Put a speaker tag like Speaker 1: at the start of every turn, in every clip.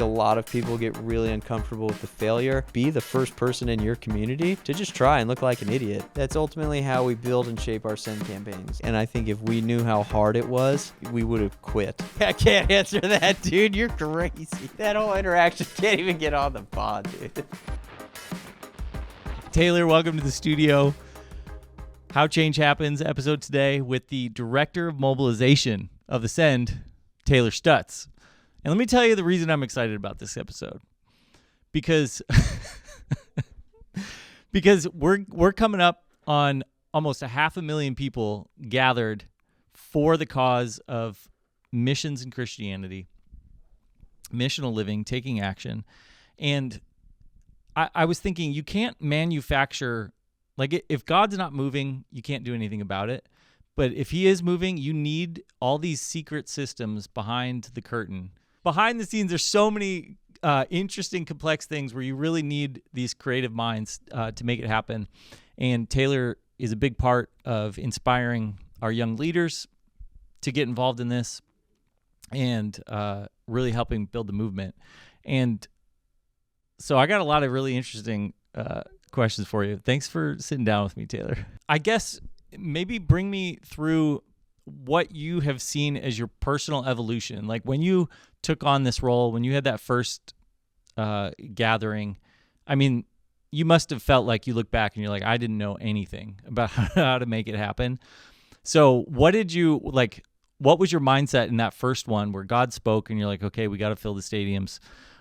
Speaker 1: A lot of people get really uncomfortable with the failure. Be the first person in your community to just try and look like an idiot. That's ultimately how we build and shape our send campaigns. And I think if we knew how hard it was, we would have quit. I can't answer that, dude. You're crazy. That whole interaction can't even get on the pod, dude.
Speaker 2: Taylor, welcome to the studio. How Change Happens episode today with the Director of Mobilization of the Send, Taylor Stutts. And let me tell you the reason I'm excited about this episode. Because we're coming up on almost 500,000 people gathered for the cause of missions and Christianity, missional living, taking action. And I was thinking, you can't manufacture, like if God's not moving, you can't do anything about it. But if he is moving, you need all these secret systems behind the curtain. Behind the scenes, there's so many interesting, complex things where you really need these creative minds to make it happen. And Taylor is a big part of inspiring our young leaders to get involved in this and really helping build the movement. And so I got a lot of really interesting questions for you. Thanks for sitting down with me, Taylor. I guess maybe bring me through what you have seen as your personal evolution. Like when you took on this role, when you had that first gathering, I mean, you must have felt like you look back and you're like, I didn't know anything about how to make it happen. So what was your mindset in that first one where God spoke and you're like, okay, we got to fill the stadiums?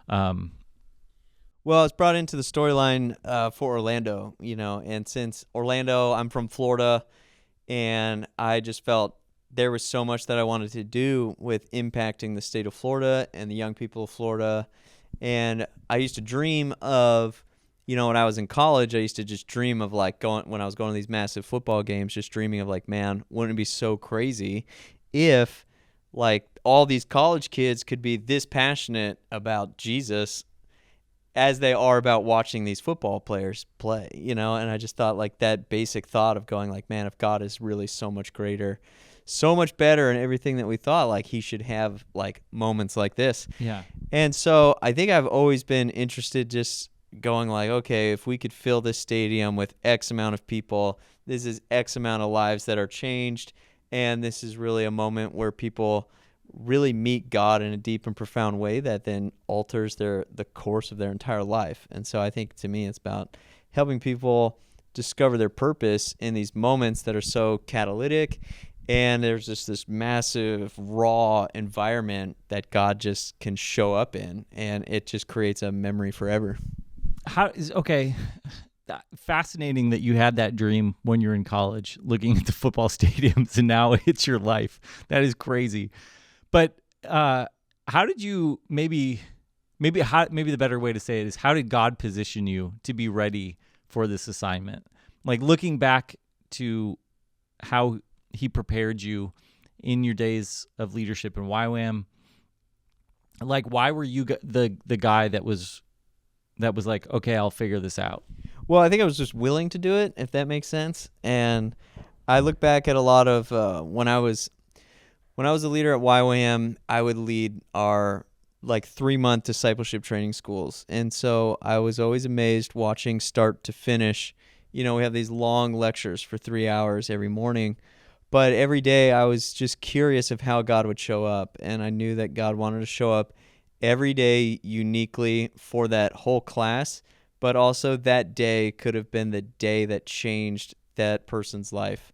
Speaker 1: Well, it's brought into the storyline for Orlando, and since Orlando, I'm from Florida, and I just felt there was so much that I wanted to do with impacting the state of Florida and the young people of Florida. And I used to dream of, when I was in college, I used to just dream of when I was going to these massive football games, just dreaming of man, wouldn't it be so crazy if all these college kids could be this passionate about Jesus as they are about watching these football players play, and I just thought that basic thought of going man, if God is really so much greater, so much better and everything that we thought, he should have moments like this.
Speaker 2: Yeah.
Speaker 1: And so I think I've always been interested just going okay, if we could fill this stadium with X amount of people, this is X amount of lives that are changed. And this is really a moment where people really meet God in a deep and profound way that then alters the course of their entire life. And so I think to me, it's about helping people discover their purpose in these moments that are so catalytic. And there's just this massive raw environment that God just can show up in, and it just creates a memory forever.
Speaker 2: Fascinating that you had that dream when you were in college, looking at the football stadiums, and now it's your life. That is crazy. But how did you maybe the better way to say it is, how did God position you to be ready for this assignment? Looking back to how he prepared you in your days of leadership in YWAM, why were you the guy that was okay, I'll figure this out?
Speaker 1: Well, I think I was just willing to do it, if that makes sense. And I look back at a lot of when I was a leader at YWAM, I would lead our 3-month discipleship training schools. And so I was always amazed watching start to finish. We have these long lectures for 3 hours every morning. But every day I was just curious of how God would show up. And I knew that God wanted to show up every day uniquely for that whole class. But also that day could have been the day that changed that person's life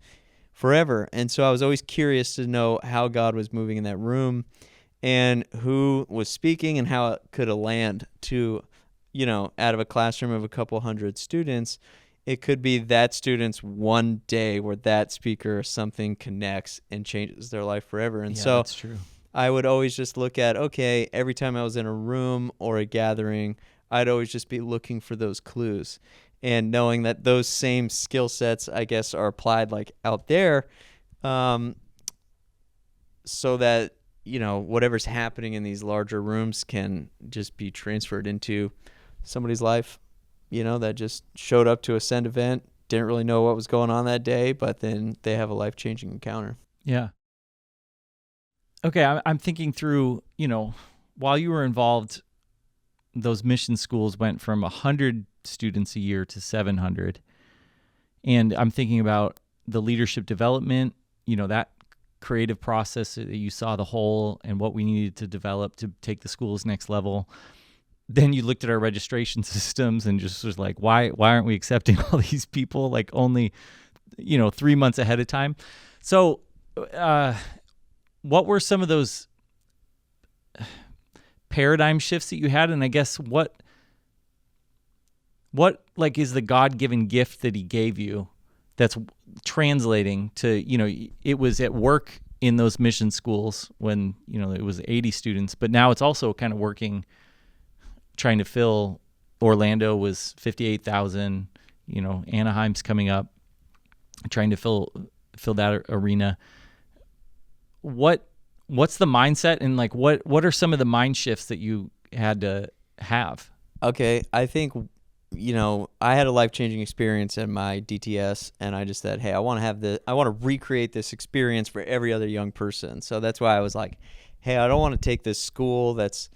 Speaker 1: forever. And so I was always curious to know how God was moving in that room and who was speaking and how it could land to, out of a classroom of a couple hundred students, it could be that student's one day where that speaker or something connects and changes their life forever. And so
Speaker 2: that's true.
Speaker 1: I would always just look at, okay, every time I was in a room or a gathering, I'd always just be looking for those clues and knowing that those same skill sets, I guess, are applied out there, so that, whatever's happening in these larger rooms can just be transferred into somebody's life, that just showed up to a Send event, didn't really know what was going on that day, but then they have a life-changing encounter.
Speaker 2: Yeah. Okay, I'm thinking through, while you were involved those mission schools went from 100 students a year to 700. And I'm thinking about the leadership development, that creative process that you saw the whole and what we needed to develop to take the schools next level. Then you looked at our registration systems and just was like, why aren't we accepting all these people like only, 3 months ahead of time? So what were some of those paradigm shifts that you had? And I guess what like is the God-given gift that he gave you that's translating to, it was at work in those mission schools when, it was 80 students, but now it's also kind of working, trying to fill. Orlando was 58,000, Anaheim's coming up, trying to fill that arena. What's the mindset, and like what are some of the mind shifts that you had to have?
Speaker 1: Okay, I think I had a life-changing experience in my DTS, and I just said, hey, I want to recreate this experience for every other young person. So that's why I was like, hey, I don't want to take this school that's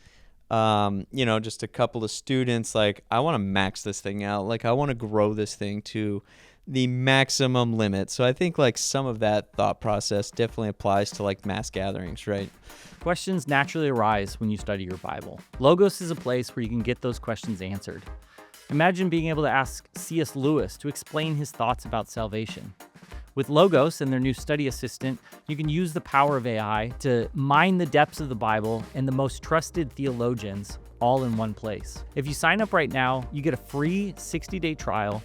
Speaker 1: just a couple of students. Like, I want to max this thing out. Like, I want to grow this thing to the maximum limit. So I think like some of that thought process definitely applies to like mass gatherings, right?
Speaker 2: Questions naturally arise when you study your Bible. Logos is a place where you can get those questions answered. Imagine being able to ask C.S. Lewis to explain his thoughts about salvation. With Logos and their new study assistant, you can use the power of AI to mine the depths of the Bible and the most trusted theologians all in one place. If you sign up right now, you get a free 60-day trial,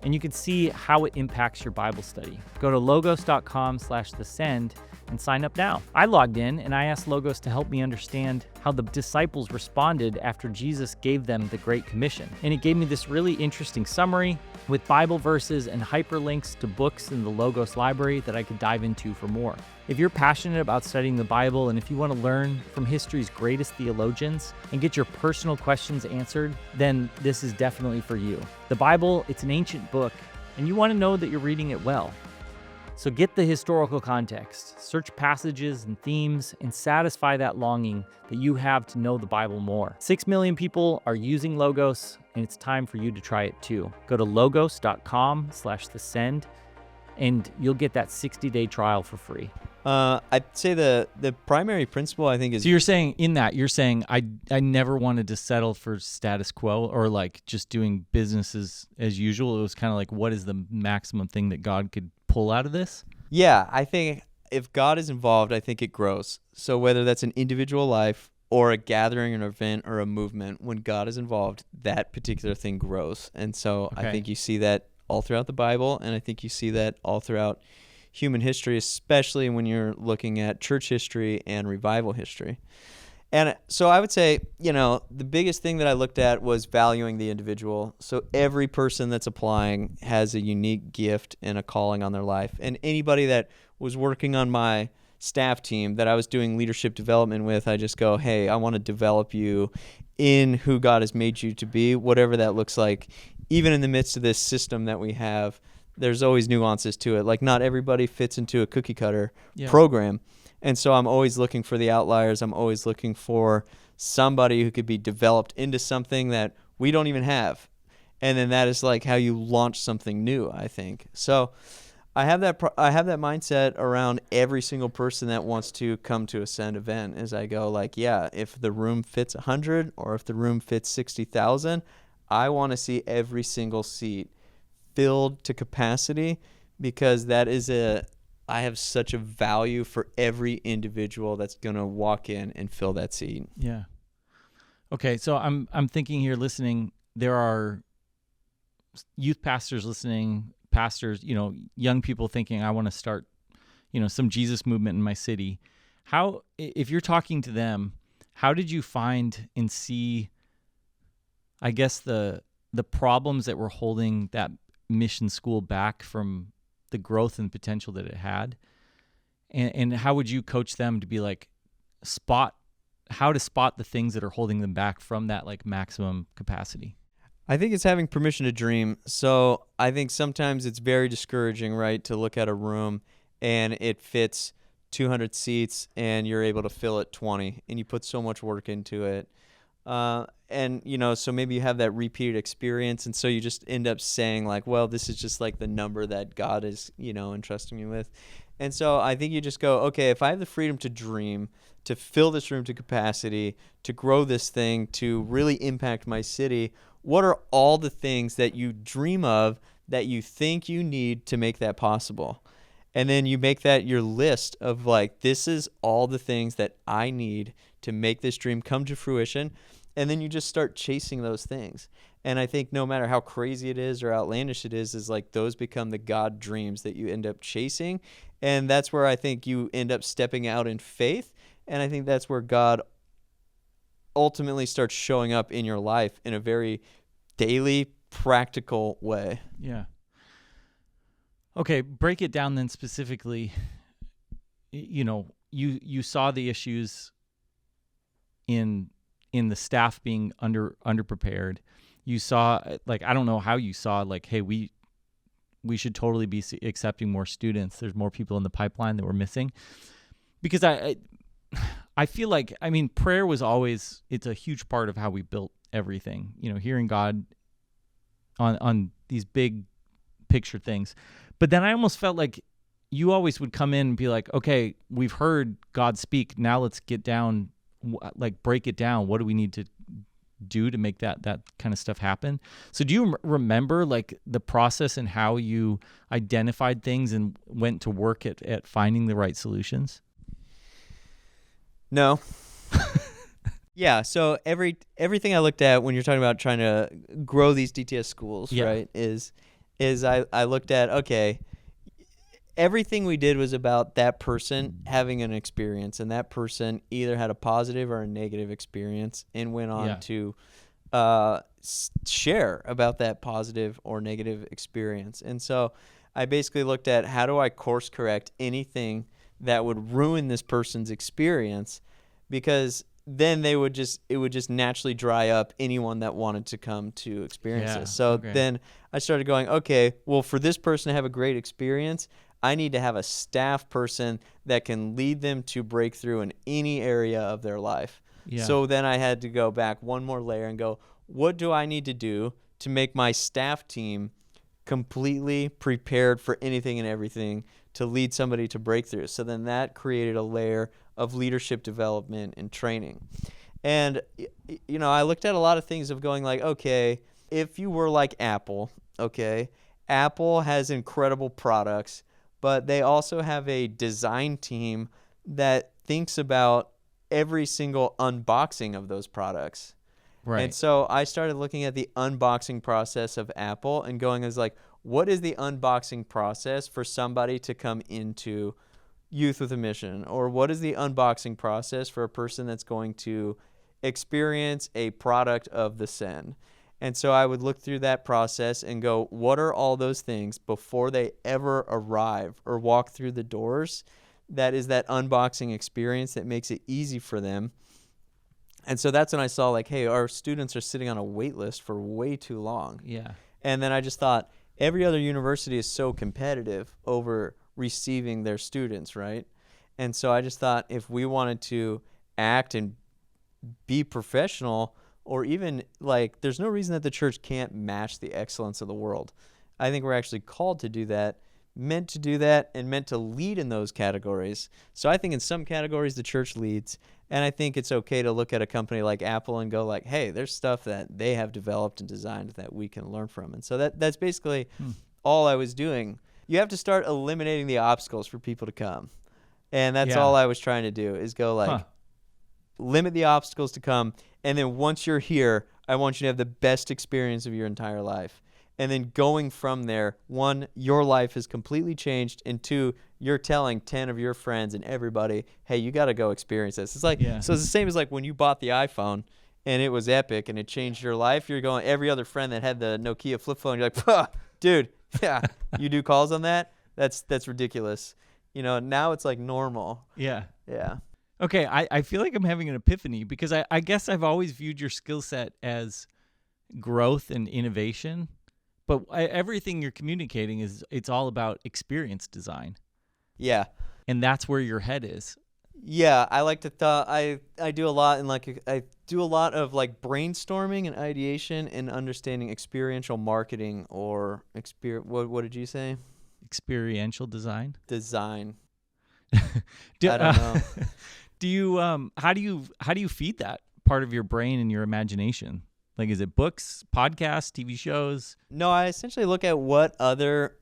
Speaker 2: and you can see how it impacts your Bible study. Go to logos.com/thesend and sign up now. I logged in and I asked Logos to help me understand how the disciples responded after Jesus gave them the Great Commission. And it gave me this really interesting summary with Bible verses and hyperlinks to books in the Logos library that I could dive into for more. If you're passionate about studying the Bible, and if you want to learn from history's greatest theologians and get your personal questions answered, then this is definitely for you. The Bible, it's an ancient book, and you want to know that you're reading it well. So get the historical context, search passages and themes, and satisfy that longing that you have to know the Bible more. 6 million people are using Logos, and it's time for you to try it too. Go to logos.com/thesend, and you'll get that 60-day trial for free.
Speaker 1: I'd say the primary principle, I think, is...
Speaker 2: So you're saying I never wanted to settle for status quo or like just doing business as usual. It was kind of like, what is the maximum thing that God could pull out of this?
Speaker 1: Yeah, I think if God is involved, I think it grows. So whether that's an individual life or a gathering, an event, or a movement, when God is involved, that particular thing grows. And so I think you see that all throughout the Bible, and I think you see that all throughout human history, especially when you're looking at church history and revival history. And so I would say, the biggest thing that I looked at was valuing the individual. So every person that's applying has a unique gift and a calling on their life. And anybody that was working on my staff team that I was doing leadership development with, I just go, hey, I want to develop you in who God has made you to be, whatever that looks like. Even in the midst of this system that we have, there's always nuances to it. Like, not everybody fits into a cookie cutter program. And so I'm always looking for the outliers. I'm always looking for somebody who could be developed into something that we don't even have. And then that is like how you launch something new, I think. So I have that mindset around every single person that wants to come to a Send event, as I go like, yeah, if the room fits 100 or if the room fits 60,000, I want to see every single seat filled to capacity, because that is I have such a value for every individual that's going to walk in and fill that seat.
Speaker 2: Yeah. Okay, so I'm thinking here, listening, there are youth pastors listening, pastors, young people thinking, I want to start, some Jesus movement in my city. How, if you're talking to them, how did you find and see, I guess, the problems that were holding that mission school back from the growth and potential that it had, and how would you coach them to be like how to spot the things that are holding them back from that like maximum capacity?
Speaker 1: I think it's having permission to dream. So I think sometimes it's very discouraging, right, to look at a room and it fits 200 seats and you're able to fill it 20, and you put so much work into it. and so maybe you have that repeated experience, and so you just end up saying like, well, this is just like the number that God is entrusting me with. And so I think you just go, okay, if I have the freedom to dream, to fill this room to capacity, to grow this thing, to really impact my city, what are all the things that you dream of that you think you need to make that possible? And then you make that your list of like, this is all the things that I need to make this dream come to fruition. And then you just start chasing those things. And I think no matter how crazy it is or outlandish it is like those become the God dreams that you end up chasing. And that's where I think you end up stepping out in faith. And I think that's where God ultimately starts showing up in your life in a very daily, practical way.
Speaker 2: Yeah. Okay, break it down then specifically. You saw the issues in the staff being underprepared. You saw, like, I don't know how you saw, like, hey, we should totally be accepting more students. There's more people in the pipeline that we're missing. Because I feel like, I mean, prayer was always, it's a huge part of how we built everything. Hearing God on these big picture things. But then I almost felt like you always would come in and be like, okay, we've heard God speak. Now let's get down, like break it down. What do we need to do to make that kind of stuff happen? So do you remember like the process and how you identified things and went to work at finding the right solutions?
Speaker 1: No. Yeah, so everything I looked at when you're talking about trying to grow these DTS schools, right, is I looked at, okay, everything we did was about that person having an experience, and that person either had a positive or a negative experience and went on to share about that positive or negative experience. And so I basically looked at, how do I course correct anything that would ruin this person's experience, because then it would just naturally dry up anyone that wanted to come to experience this. So then I started going, okay, well, for this person to have a great experience, I need to have a staff person that can lead them to breakthrough in any area of their life. Yeah. So then I had to go back one more layer and go, what do I need to do to make my staff team completely prepared for anything and everything to lead somebody to breakthrough? So then that created a layer of leadership development and training. And, I looked at a lot of things of going like, okay, if you were like Apple, okay, Apple has incredible products, but they also have a design team that thinks about every single unboxing of those products. Right. And so I started looking at the unboxing process of Apple and going as like, what is the unboxing process for somebody to come into Youth with a Mission? Or what is the unboxing process for a person that's going to experience a product of the Send? And so I would look through that process and go, what are all those things before they ever arrive or walk through the doors? That is that unboxing experience that makes it easy for them. And so that's when I saw like, hey, our students are sitting on a wait list for way too long. Yeah. And then I just thought, every other university is so competitive over receiving their students, right? And so I just thought, if we wanted to act and be professional, or even like, there's no reason that the church can't match the excellence of the world. I think we're actually called to do that, meant to do that, and meant to lead in those categories. So I think in some categories the church leads, and I think it's okay to look at a company like Apple and go like, hey, there's stuff that they have developed and designed that we can learn from. And so that's basically all I was doing. You have to start eliminating the obstacles for people to come. And that's all I was trying to do, is go like, limit the obstacles to come. And then once you're here, I want you to have the best experience of your entire life. And then going from there, 1, your life has completely changed, and 2, you're telling 10 of your friends and everybody, hey, you got to go experience this. It's like, so it's the same as like when you bought the iPhone and it was epic and it changed your life. You're going, every other friend that had the Nokia flip phone, you're like, dude, you do calls on that? That's ridiculous. Now it's like normal. Yeah. Yeah.
Speaker 2: Okay, I feel like I'm having an epiphany, because I guess I've always viewed your skill set as growth and innovation, but everything you're communicating it's all about experience design.
Speaker 1: Yeah.
Speaker 2: And that's where your head is.
Speaker 1: Yeah, I like to thought I do a lot in like I do a lot of like brainstorming and ideation and understanding experiential marketing or what did you say?
Speaker 2: Experiential design.
Speaker 1: Design.
Speaker 2: do,
Speaker 1: I don't know.
Speaker 2: do you how do you feed that part of your brain and your imagination? Like, is it books, podcasts, TV shows?
Speaker 1: No, I essentially look at what other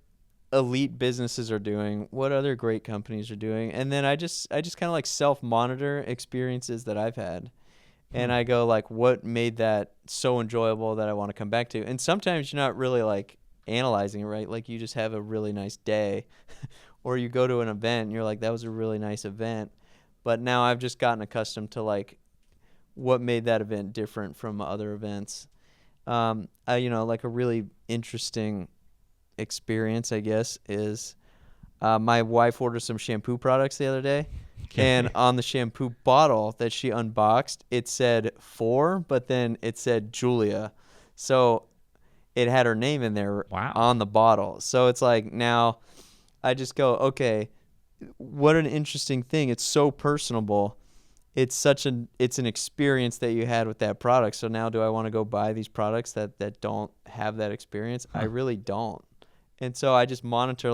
Speaker 1: elite businesses are doing, what other great companies are doing, and then I just kind of like self-monitor experiences that I've had. And
Speaker 2: Hmm.
Speaker 1: I go like what made that so enjoyable that I want to come back to. And sometimes you're not really like analyzing it, right? Like you just have a really nice day or you go to an event and you're like that was a really nice event. But now I've just gotten accustomed to like what made that event different from other events. Like a really interesting experience, I guess, is my wife ordered some shampoo products the other day, and
Speaker 2: Okay.
Speaker 1: on the shampoo bottle that she unboxed, it said for, but then it said Julia. So it had her name in there
Speaker 2: Wow.
Speaker 1: on the bottle. So it's like now I just go, okay, what an interesting thing. It's so personable. It's an experience that you had with that product. So now do I want to go buy these products that don't have that experience? I
Speaker 2: Huh.
Speaker 1: really don't. And so I just monitor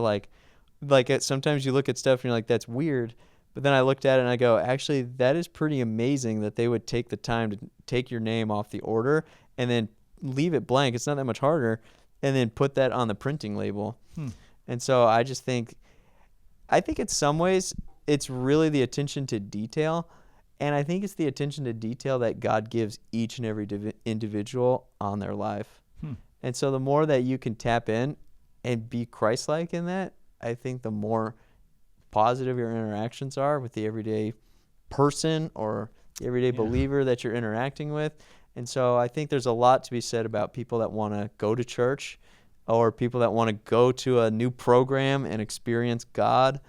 Speaker 1: sometimes you look at stuff and you're like that's weird, but then I looked at it and I go, actually that is pretty amazing that they would take the time to take your name off the order and then leave it blank. It's not that much harder, and then put that on the printing label.
Speaker 2: Hmm.
Speaker 1: And so I think in some ways it's really the attention to detail. And I think it's the attention to detail that God gives each and every individual on their life.
Speaker 2: Hmm.
Speaker 1: And so the more that you can tap in and be Christ-like in that, I think the more positive your interactions are with the everyday person or the everyday
Speaker 2: Yeah.
Speaker 1: believer that you're interacting with. And so I think there's a lot to be said about people that want to go to church or people that want to go to a new program and experience God.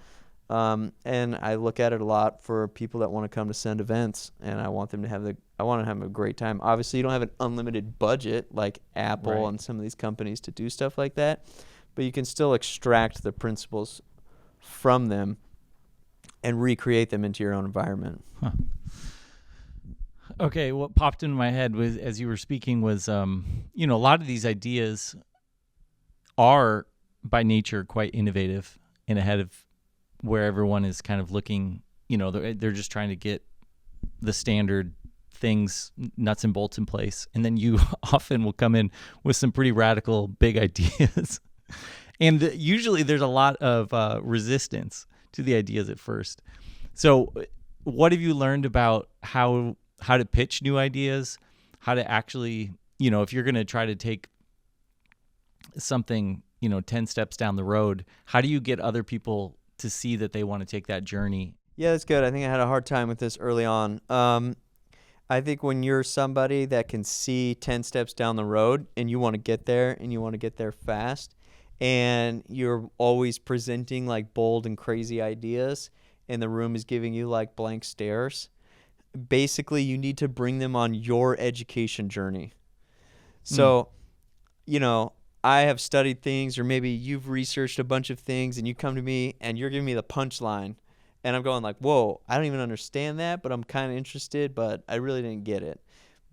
Speaker 1: And I look at it a lot for people that want to come to send events, and I want them to have a great time. Obviously, you don't have an unlimited budget like Apple
Speaker 2: Right.
Speaker 1: and some of these companies to do stuff like that, but you can still extract the principles from them and recreate them into your own environment.
Speaker 2: Huh. Okay, what popped into my head was as you were speaking was a lot of these ideas are by nature quite innovative and ahead of where everyone is kind of looking, they're just trying to get the standard things, nuts and bolts in place. And then you often will come in with some pretty radical, big ideas. And usually there's a lot of resistance to the ideas at first. So, what have you learned about how to pitch new ideas? How to actually, if you're going to try to take something, 10 steps down the road, how do you get other people to see that they want to take that journey?
Speaker 1: Yeah, that's good. I think I had a hard time with this early on. I think when you're somebody that can see 10 steps down the road and you want to get there and you want to get there fast, and you're always presenting like bold and crazy ideas, and the room is giving you like blank stares, basically you need to bring them on your education journey.
Speaker 2: Mm.
Speaker 1: So, you know, I have studied things, or maybe you've researched a bunch of things, and you come to me and you're giving me the punchline, and I'm going like, "Whoa, I don't even understand that, but I'm kind of interested, but I really didn't get it."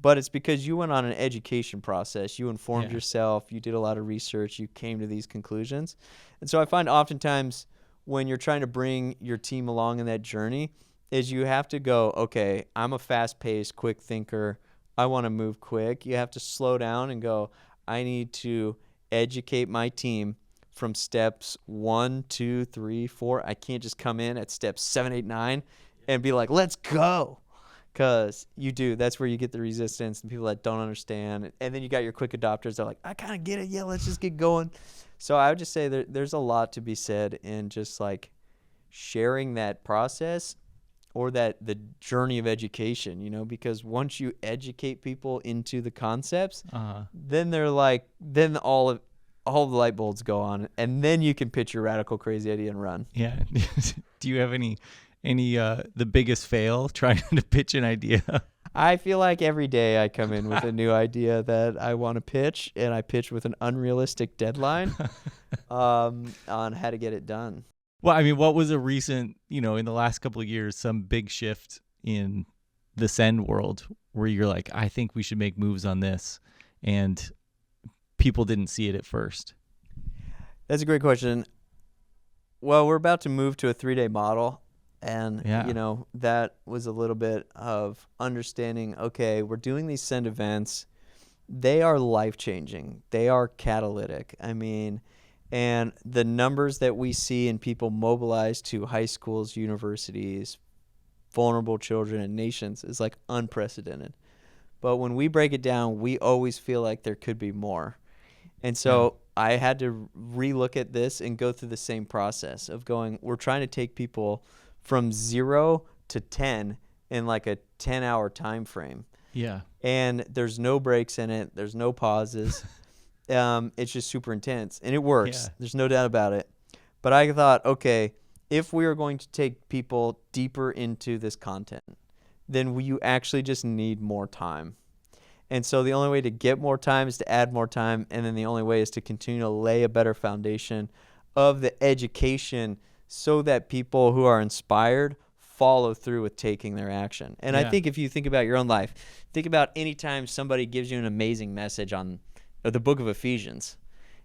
Speaker 1: But it's because you went on an education process. You informed
Speaker 2: Yeah.
Speaker 1: yourself. You did a lot of research. You came to these conclusions, and so I find oftentimes when you're trying to bring your team along in that journey, is you have to go, "Okay, I'm a fast-paced, quick thinker. I want to move quick." You have to slow down and go, "I need to educate my team from steps 1, 2, 3, 4. I can't just come in at steps 7, 8, 9 and be like, let's go." Because that's where you get the resistance and people that don't understand. And then you got your quick adopters. They're like, I kind of get it. Yeah, let's just get going. So I would just say there's a lot to be said in just like sharing that process or that the journey of education, because once you educate people into the concepts,
Speaker 2: Uh,
Speaker 1: then they're like, then all the light bulbs go on, and then you can pitch your radical crazy idea and run.
Speaker 2: yeah. Do you have any the biggest fail trying to pitch an idea?
Speaker 1: I feel like every day I come in with a new idea that I want to pitch, and I pitch with an unrealistic deadline on how to get it done.
Speaker 2: Well, I mean, what was a recent, in the last couple of years, some big shift in the send world where you're like, I think we should make moves on this, and people didn't see it at first?
Speaker 1: That's a great question. Well, we're about to move to a 3-day model. And,
Speaker 2: Yeah.
Speaker 1: that was a little bit of understanding, okay, we're doing these send events. They are life-changing. They are catalytic. I mean, and the numbers that we see in people mobilized to high schools, universities, vulnerable children, and nations is like unprecedented. But when we break it down, we always feel like there could be more. And
Speaker 2: Yeah.
Speaker 1: so I had to relook at this and go through the same process of going, we're trying to take people from 0 to 10 in like a 10-hour time frame.
Speaker 2: Yeah.
Speaker 1: And there's no breaks in it. There's no pauses. It's just super intense. And it works.
Speaker 2: Yeah.
Speaker 1: There's no doubt about it. But I thought, okay, if we are going to take people deeper into this content, then you actually just need more time. And so the only way to get more time is to add more time. And then the only way is to continue to lay a better foundation of the education so that people who are inspired follow through with taking their action. And I
Speaker 2: Yeah.
Speaker 1: think if you think about your own life, think about any time somebody gives you an amazing message on the book of Ephesians,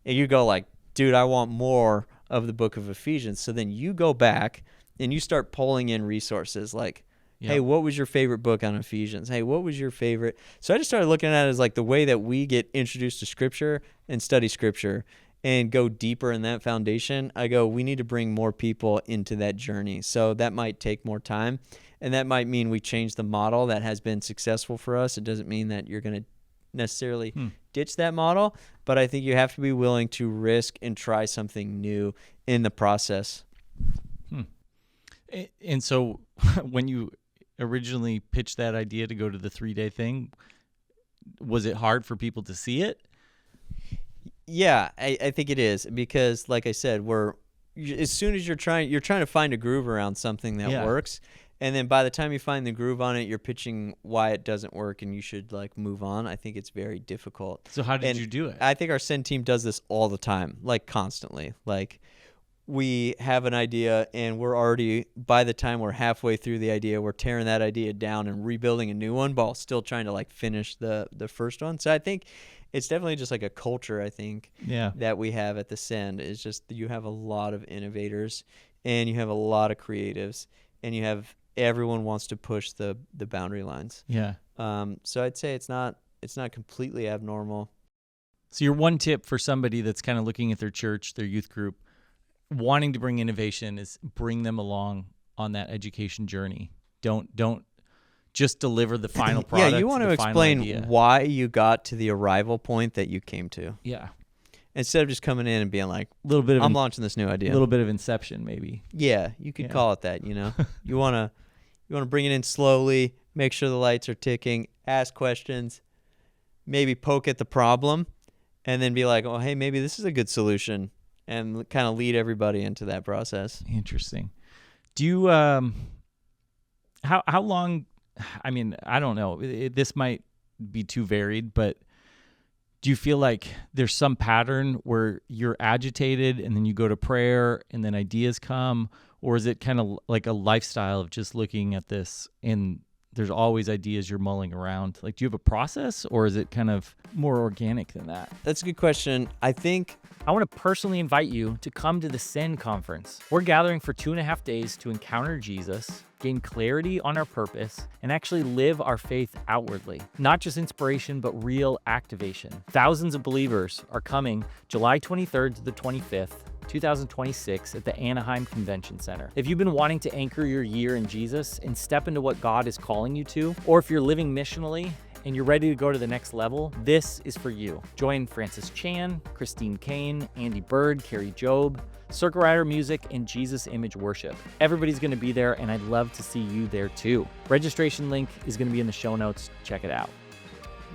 Speaker 1: and you go like, dude, I want more of the book of Ephesians. So then you go back and you start pulling in resources like, hey,
Speaker 2: Yep.
Speaker 1: what was your favorite book on Ephesians? Hey, what was your favorite? So I just started looking at it as like the way that we get introduced to Scripture and study Scripture and go deeper in that foundation. I go, we need to bring more people into that journey. So that might take more time, and that might mean we change the model that has been successful for us. It doesn't mean that you're going to necessarily ditch that model, but I think you have to be willing to risk and try something new in the process.
Speaker 2: And so when you originally pitched that idea to go to the 3-day thing, was it hard for people to see it?
Speaker 1: Yeah, I think it is, because like I said, as soon as you're trying to find a groove around something that
Speaker 2: Yeah.
Speaker 1: works, and then by the time you find the groove on it, you're pitching why it doesn't work and you should like move on. I think it's very difficult.
Speaker 2: So how did
Speaker 1: And
Speaker 2: you do it?
Speaker 1: I think our send team does this all the time, like constantly. Like we have an idea and we're already, by the time we're halfway through the idea, we're tearing that idea down and rebuilding a new one, while still trying to like finish the first one. So I think it's definitely just like a culture, I think,
Speaker 2: Yeah.
Speaker 1: that we have at the Send. Is just you have a lot of innovators and you have a lot of creatives and you have everyone wants to push the boundary lines.
Speaker 2: Yeah.
Speaker 1: So I'd say it's not completely abnormal.
Speaker 2: So your one tip for somebody that's kind of looking at their church, their youth group, wanting to bring innovation is bring them along on that education journey. Don't just deliver the final product.
Speaker 1: Yeah, you want to
Speaker 2: the final
Speaker 1: explain
Speaker 2: idea.
Speaker 1: why you got to the arrival point that you came to,
Speaker 2: Yeah.
Speaker 1: instead of just coming in and being like,
Speaker 2: A little bit of
Speaker 1: I'm launching this new idea.
Speaker 2: a little bit of inception, maybe.
Speaker 1: Yeah, you could
Speaker 2: Yeah.
Speaker 1: call it that, You want to bring it in slowly, make sure the lights are ticking, ask questions, maybe poke at the problem, and then be like, "Oh, hey, maybe this is a good solution," and kind of lead everybody into that process.
Speaker 2: Interesting. Do you how long? I mean, I don't know. This might be too varied, but do you feel like there's some pattern where you're agitated and then you go to prayer and then ideas come, or is it kind of like a lifestyle of just looking at this and there's always ideas you're mulling around? Like, do you have a process, or is it kind of more organic than that?
Speaker 1: That's a good question. I think
Speaker 3: I want to personally invite you to come to the Send Conference. We're gathering for 2.5 days to encounter Jesus, gain clarity on our purpose, and actually live our faith outwardly. Not just inspiration, but real activation. Thousands of believers are coming July 23rd to the 25th, 2026 at the Anaheim Convention Center. If you've been wanting to anchor your year in Jesus and step into what God is calling you to, or if you're living missionally and you're ready to go to the next level, this is for you. Join Francis Chan, Christine Kane, Andy Bird, Carrie Job, Circle Rider Music, and Jesus Image Worship. Everybody's going to be there, and I'd love to see you there too. Registration link is going to be in the show notes. Check it out.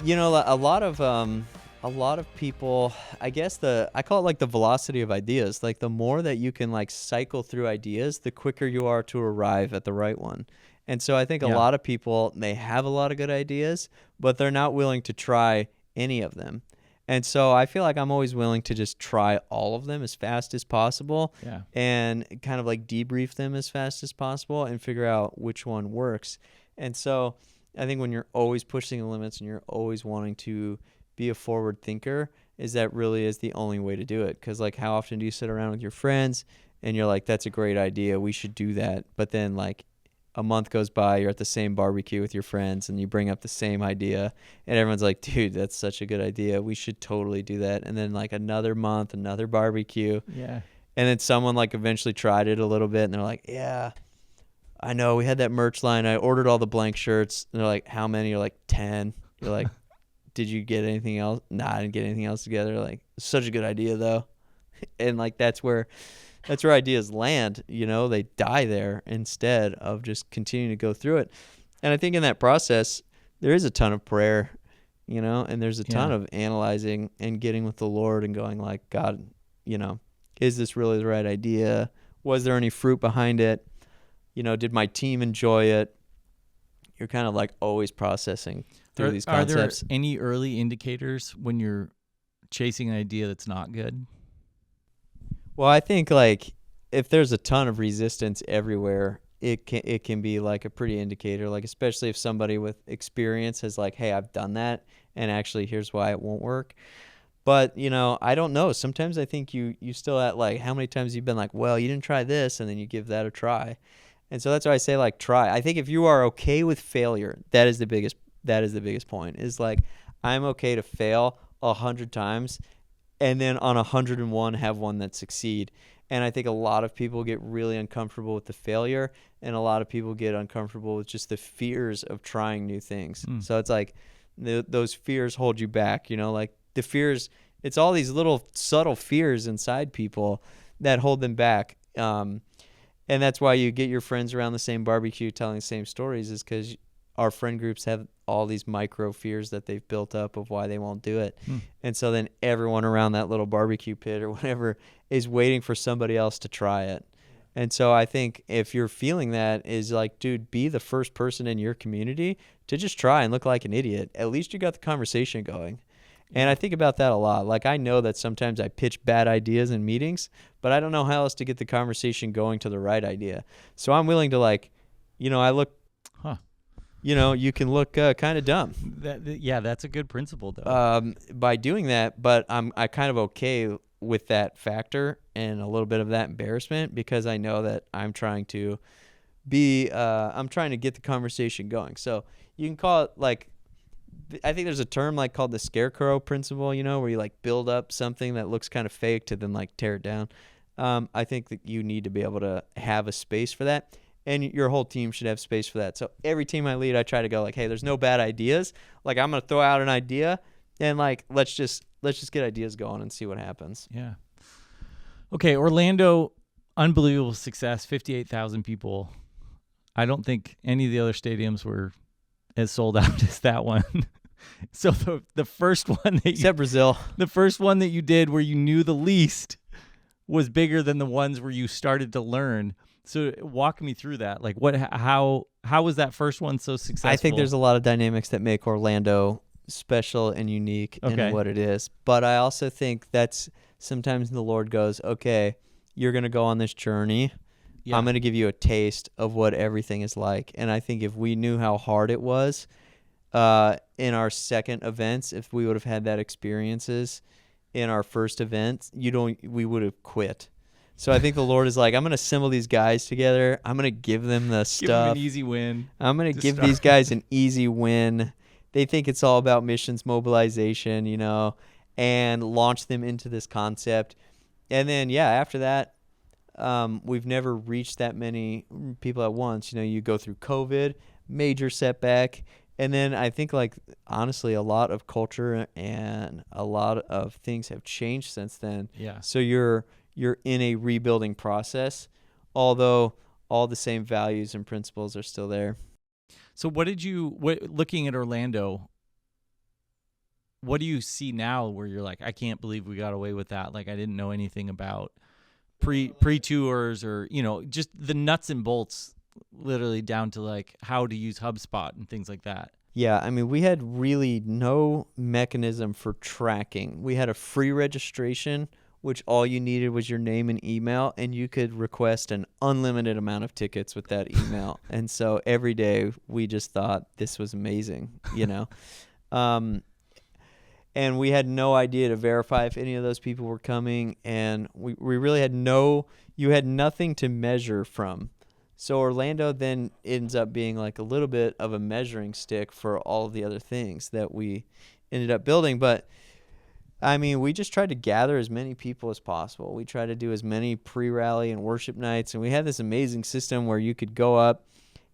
Speaker 1: a lot of people, I guess I call it like the velocity of ideas. Like the more that you can like cycle through ideas, the quicker you are to arrive at the right one. And so I think a lot of people, they have a lot of good ideas, but they're not willing to try any of them. And so I feel like I'm always willing to just try all of them as fast as possible
Speaker 2: Yeah.
Speaker 1: and kind of like debrief them as fast as possible and figure out which one works. And so I think when you're always pushing the limits and you're always wanting to be a forward thinker, is that really is the only way to do it. Because like how often do you sit around with your friends and you're like, that's a great idea, we should do that. But then like a month goes by, you're at the same barbecue with your friends and you bring up the same idea and everyone's like, dude, that's such a good idea, we should totally do that. And then like another month, another barbecue.
Speaker 2: Yeah.
Speaker 1: And then someone like eventually tried it a little bit and they're like, yeah, I know, we had that merch line, I ordered all the blank shirts. And they're like, how many? You're like, 10. You're like, did you get anything else? Nah, I didn't get anything else together. Like, such a good idea though. And like that's where ideas land, they die there instead of just continuing to go through it. And I think in that process there is a ton of prayer, and there's a ton of analyzing and getting with the Lord and going like, God, is this really the right idea? Was there any fruit behind it? Did my team enjoy it? You're kind of like always processing through these concepts.
Speaker 2: Are there any early indicators when you're chasing an idea that's not good?
Speaker 1: Well, I think like if there's a ton of resistance everywhere, it can be like a pretty indicator, like especially if somebody with experience has like, hey, I've done that and actually here's why it won't work. But, I don't know. Sometimes I think you still at like how many times you've been like, well, you didn't try this, and then you give that a try. And so that's why I say like try. I think if you are okay with failure, that is the biggest point, is like I'm okay to fail 100 times and then on 101 have one that succeed. And I think a lot of people get really uncomfortable with the failure, and a lot of people get uncomfortable with just the fears of trying new things. So it's like those fears hold you back, like the fears, it's all these little subtle fears inside people that hold them back. And that's why you get your friends around the same barbecue telling the same stories, is because our friend groups have all these micro fears that they've built up of why they won't do it. And so then everyone around that little barbecue pit or whatever is waiting for somebody else to try it. And so I think if you're feeling that, is like, dude, be the first person in your community to just try and look like an idiot. At least you got the conversation going. And I think about that a lot. Like, I know that sometimes I pitch bad ideas in meetings, but I don't know how else to get the conversation going to the right idea. So I'm willing to like, I look, you can look kind of dumb.
Speaker 2: That's a good principle though.
Speaker 1: By doing that, but I kind of okay with that factor and a little bit of that embarrassment, because I know that I'm trying to get the conversation going. So you can call it like, I think there's a term like called the scarecrow principle, where you like build up something that looks kind of fake to then like tear it down. I think that you need to be able to have a space for that, and your whole team should have space for that. So every team I lead, I try to go like, hey, there's no bad ideas. Like, I'm going to throw out an idea and like, let's just get ideas going and see what happens.
Speaker 2: Yeah. Okay. Orlando, unbelievable success. 58,000 people. I don't think any of the other stadiums were as sold out as that one. So the first one that
Speaker 1: except Brazil,
Speaker 2: the first one that you did where you knew the least was bigger than the ones where you started to learn. So walk me through that. Like how was that first one so successful?
Speaker 1: I think there's a lot of dynamics that make Orlando special and unique in what it is. But I also think that's sometimes the Lord goes, okay, you're going to go on this journey. Yeah. I'm going to give you a taste of what everything is like. And I think if we knew how hard it was in our second events, if we would have had that experiences in our first event, we would have quit. So I think the Lord is like, I'm going to assemble these guys together. I'm going to give them the stuff. Give them
Speaker 2: an easy win.
Speaker 1: I'm going to give these guys an easy win. They think it's all about missions mobilization, and launch them into this concept. And then, after that, we've never reached that many people at once. You go through COVID, major setback. And then I think, like, honestly, a lot of culture and a lot of things have changed since then.
Speaker 2: Yeah.
Speaker 1: So you're in a rebuilding process, although all the same values and principles are still there.
Speaker 2: So looking at Orlando, what do you see now where you're like, I can't believe we got away with that? Like, I didn't know anything about pre-tours or, just the nuts and bolts, literally down to like how to use HubSpot and things like that.
Speaker 1: Yeah, I mean, we had really no mechanism for tracking. We had a free registration, which all you needed was your name and email, and you could request an unlimited amount of tickets with that email. And so every day we just thought this was amazing, you know. Um, and we had no idea to verify if any of those people were coming, and we really had you had nothing to measure from. So Orlando then ends up being like a little bit of a measuring stick for all of the other things that we ended up building. But I mean, we just tried to gather as many people as possible. We tried to do as many pre-rally and worship nights, and we had this amazing system where you could go up,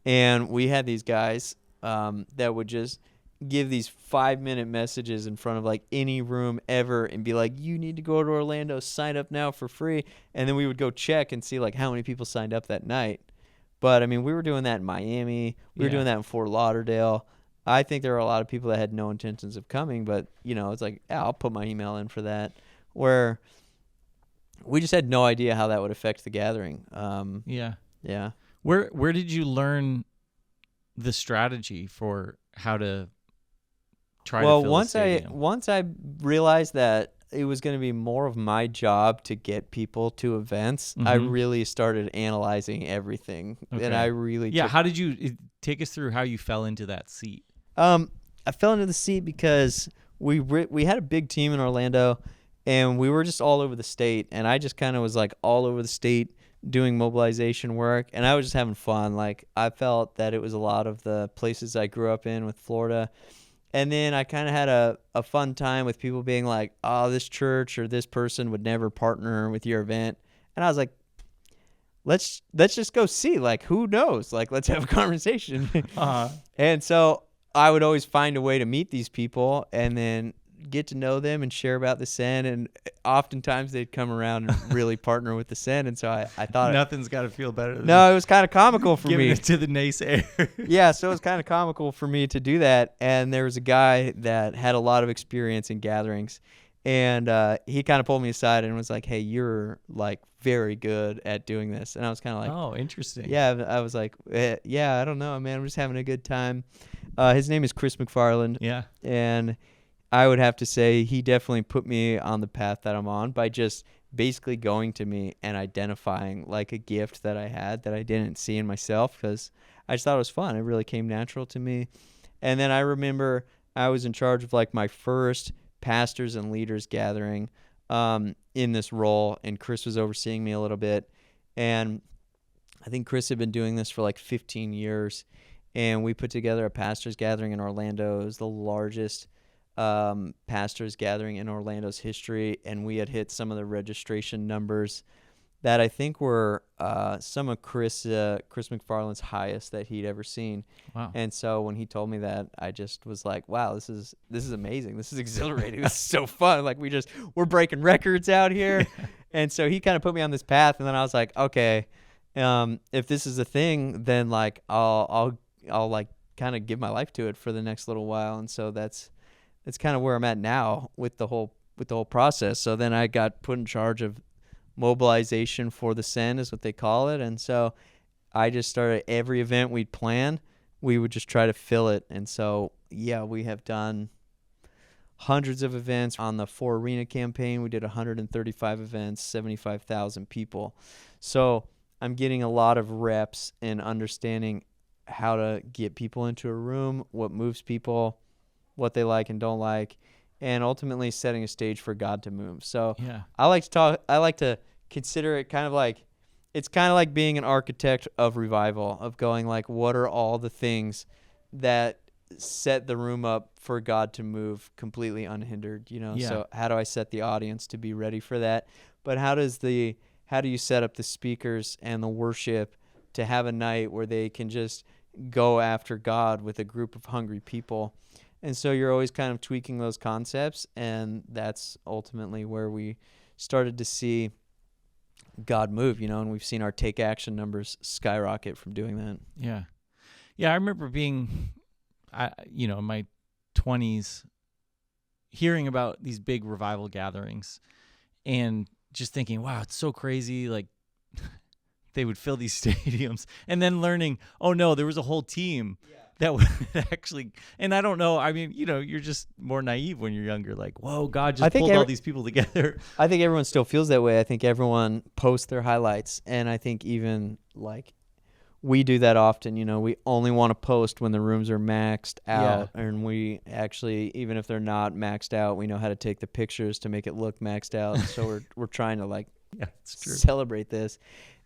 Speaker 1: and we had these guys that would just give these 5-minute messages in front of like any room ever and be like, you need to go to Orlando, sign up now for free. And then we would go check and see like how many people signed up that night. But I mean, we were doing that in Miami. We were doing that in Fort Lauderdale. I think there were a lot of people that had no intentions of coming, but you know, it's like, yeah, I'll put my email in for that. Where we just had no idea how that would affect the gathering.
Speaker 2: Yeah.
Speaker 1: Yeah.
Speaker 2: Where did you learn the strategy for how to try to fill a stadium?
Speaker 1: once I realized that it was going to be more of my job to get people to events, I really started analyzing everything.
Speaker 2: Okay.
Speaker 1: And I really
Speaker 2: how did you take us through how you fell into that seat?
Speaker 1: I fell into the seat because we had a big team in Orlando, and we were just all over the state, and I just kind of was like all over the state doing mobilization work, and I was just having fun. Like, I felt that it was a lot of the places I grew up in with Florida. And then I kind of had a fun time with people being like, oh, this church or this person would never partner with your event. And I was like, let's just go see. Like, who knows? Like, let's have a conversation. And so I would always find a way to meet these people and then get to know them and share about the Send. And oftentimes they'd come around and really partner with the Send. And so I thought
Speaker 2: nothing's got to feel better than
Speaker 1: no, it was kind of comical for
Speaker 2: giving
Speaker 1: me.
Speaker 2: it to the naysayer.
Speaker 1: Yeah, so it was kind of comical for me to do that. And there was a guy that had a lot of experience in gatherings, and he kind of pulled me aside and was like, hey, you're like very good at doing this. And I was kind of like,
Speaker 2: oh, interesting.
Speaker 1: yeah. I was like, yeah, I don't know, man. I'm just having a good time. His name is Chris McFarland.
Speaker 2: Yeah.
Speaker 1: And I would have to say he definitely put me on the path that I'm on by just basically going to me and identifying like a gift that I had that I didn't see in myself, because I just thought it was fun. It really came natural to me. And then I remember I was in charge of like my first pastors and leaders gathering in this role, and Chris was overseeing me a little bit. And I think Chris had been doing this for like 15 years, and we put together a pastors gathering in Orlando. It was the largest pastors gathering in Orlando's history, and we had hit some of the registration numbers that I think were some of Chris McFarland's highest that he'd ever seen.
Speaker 2: Wow.
Speaker 1: And so when he told me that, I just was like, wow, this is amazing. This is exhilarating. This is so fun. Like, we're breaking records out here. And so he kind of put me on this path, and then I was like, okay, if this is a thing, then like I'll like kind of give my life to it for the next little while. And so that's kind of where I'm at now with the whole process. So then I got put in charge of mobilization for the Send, is what they call it. And so I just started every event we'd plan, we would just try to fill it. And so, yeah, we have done hundreds of events on the 4 Arena campaign. We did 135 events, 75,000 people. So I'm getting a lot of reps in understanding how to get people into a room, what moves people, what they like and don't like, and ultimately setting a stage for God to move. So
Speaker 2: Yeah.
Speaker 1: I like to consider it kind of like, it's kind of like being an architect of revival, of going like, what are all the things that set the room up for God to move completely unhindered, you know?
Speaker 2: Yeah.
Speaker 1: So how do I set the audience to be ready for that? But how do you set up the speakers and the worship to have a night where they can just go after God with a group of hungry people? And so you're always kind of tweaking those concepts, and that's ultimately where we started to see God move, you know, and we've seen our take action numbers skyrocket from doing that.
Speaker 2: Yeah. Yeah, I remember being, in my 20s, hearing about these big revival gatherings and just thinking, wow, it's so crazy. Like, they would fill these stadiums, and then learning, oh no, there was a whole team that would actually, and I don't know. I mean, you're just more naive when you're younger. Like, whoa, God
Speaker 1: I
Speaker 2: just
Speaker 1: think
Speaker 2: pulled all these people together.
Speaker 1: I think everyone still feels that way. I think everyone posts their highlights, and I think even like we do that often. We only want to post when the rooms are maxed out, and we actually, even if they're not maxed out, we know how to take the pictures to make it look maxed out. So we're trying to like
Speaker 2: it's true.
Speaker 1: celebrate this,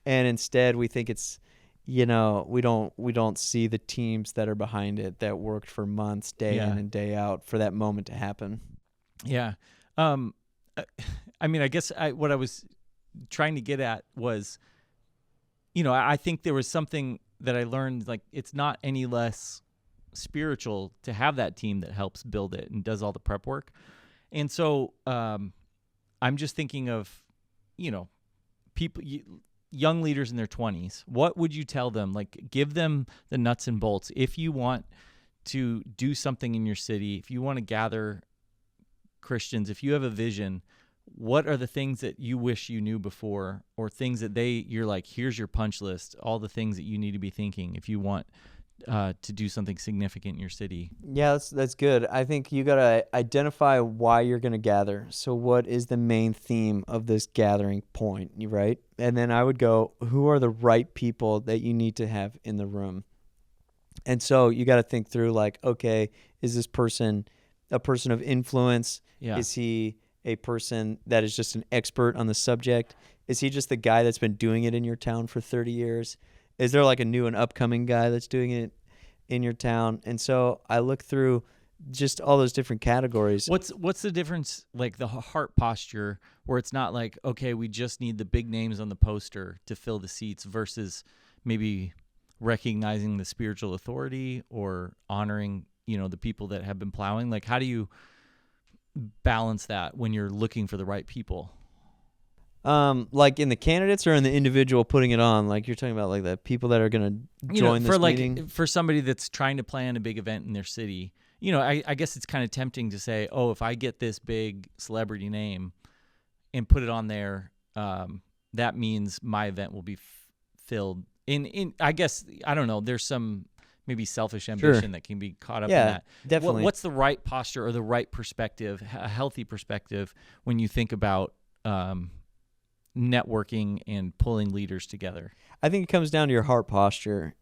Speaker 1: and instead we think it's we don't see the teams that are behind it that worked for months, day in and day out for that moment to happen.
Speaker 2: Yeah. I mean, I guess what I was trying to get at was, I think there was something that I learned, like it's not any less spiritual to have that team that helps build it and does all the prep work. And so I'm just thinking of, people, young leaders in their 20s. What would you tell them? Like, give them the nuts and bolts. If you want to do something in your city, if you want to gather Christians, if you have a vision, what are the things that you wish you knew before, or things that you're like, here's your punch list, all the things that you need to be thinking if you want to do something significant in your city?
Speaker 1: Yeah, that's good. I think you got to identify why you're going to gather. So what is the main theme of this gathering point, right? And then I would go, who are the right people that you need to have in the room? And so you got to think through like, okay, is this person a person of influence?
Speaker 2: Yeah.
Speaker 1: Is he a person that is just an expert on the subject? Is he just the guy that's been doing it in your town for 30 years? Is there like a new and upcoming guy that's doing it in your town? And so I look through just all those different categories.
Speaker 2: What's the difference, like the heart posture, where it's not like, okay, we just need the big names on the poster to fill the seats, versus maybe recognizing the spiritual authority or honoring, the people that have been plowing? Like, how do you balance that when you're looking for the right people?
Speaker 1: Like in the candidates or in the individual putting it on? Like you're talking about like the people that are going to join this meeting?
Speaker 2: For somebody that's trying to plan a big event in their city, I guess it's kind of tempting to say, oh, if I get this big celebrity name and put it on there, that means my event will be filled. I guess, I don't know, there's some maybe selfish ambition that can be caught up in that.
Speaker 1: Definitely.
Speaker 2: What's the right posture or the right perspective, a healthy perspective, when you think about networking and pulling leaders together?
Speaker 1: I think it comes down to your heart posture.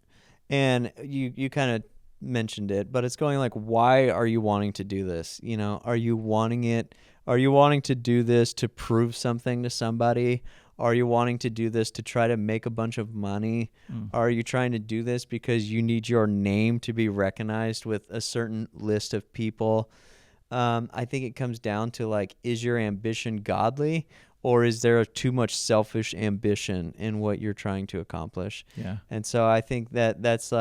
Speaker 1: And you kind of mentioned it, but it's going like, why are you wanting to do this? Are you wanting it? Are you wanting to do this to prove something to somebody? Are you wanting to do this to try to make a bunch of money? Are you trying to do this because you need your name to be recognized with a certain list of people? I think it comes down to like, is your ambition godly, or is there too much selfish ambition in what you're trying to accomplish?
Speaker 2: Yeah.
Speaker 1: And so I think that's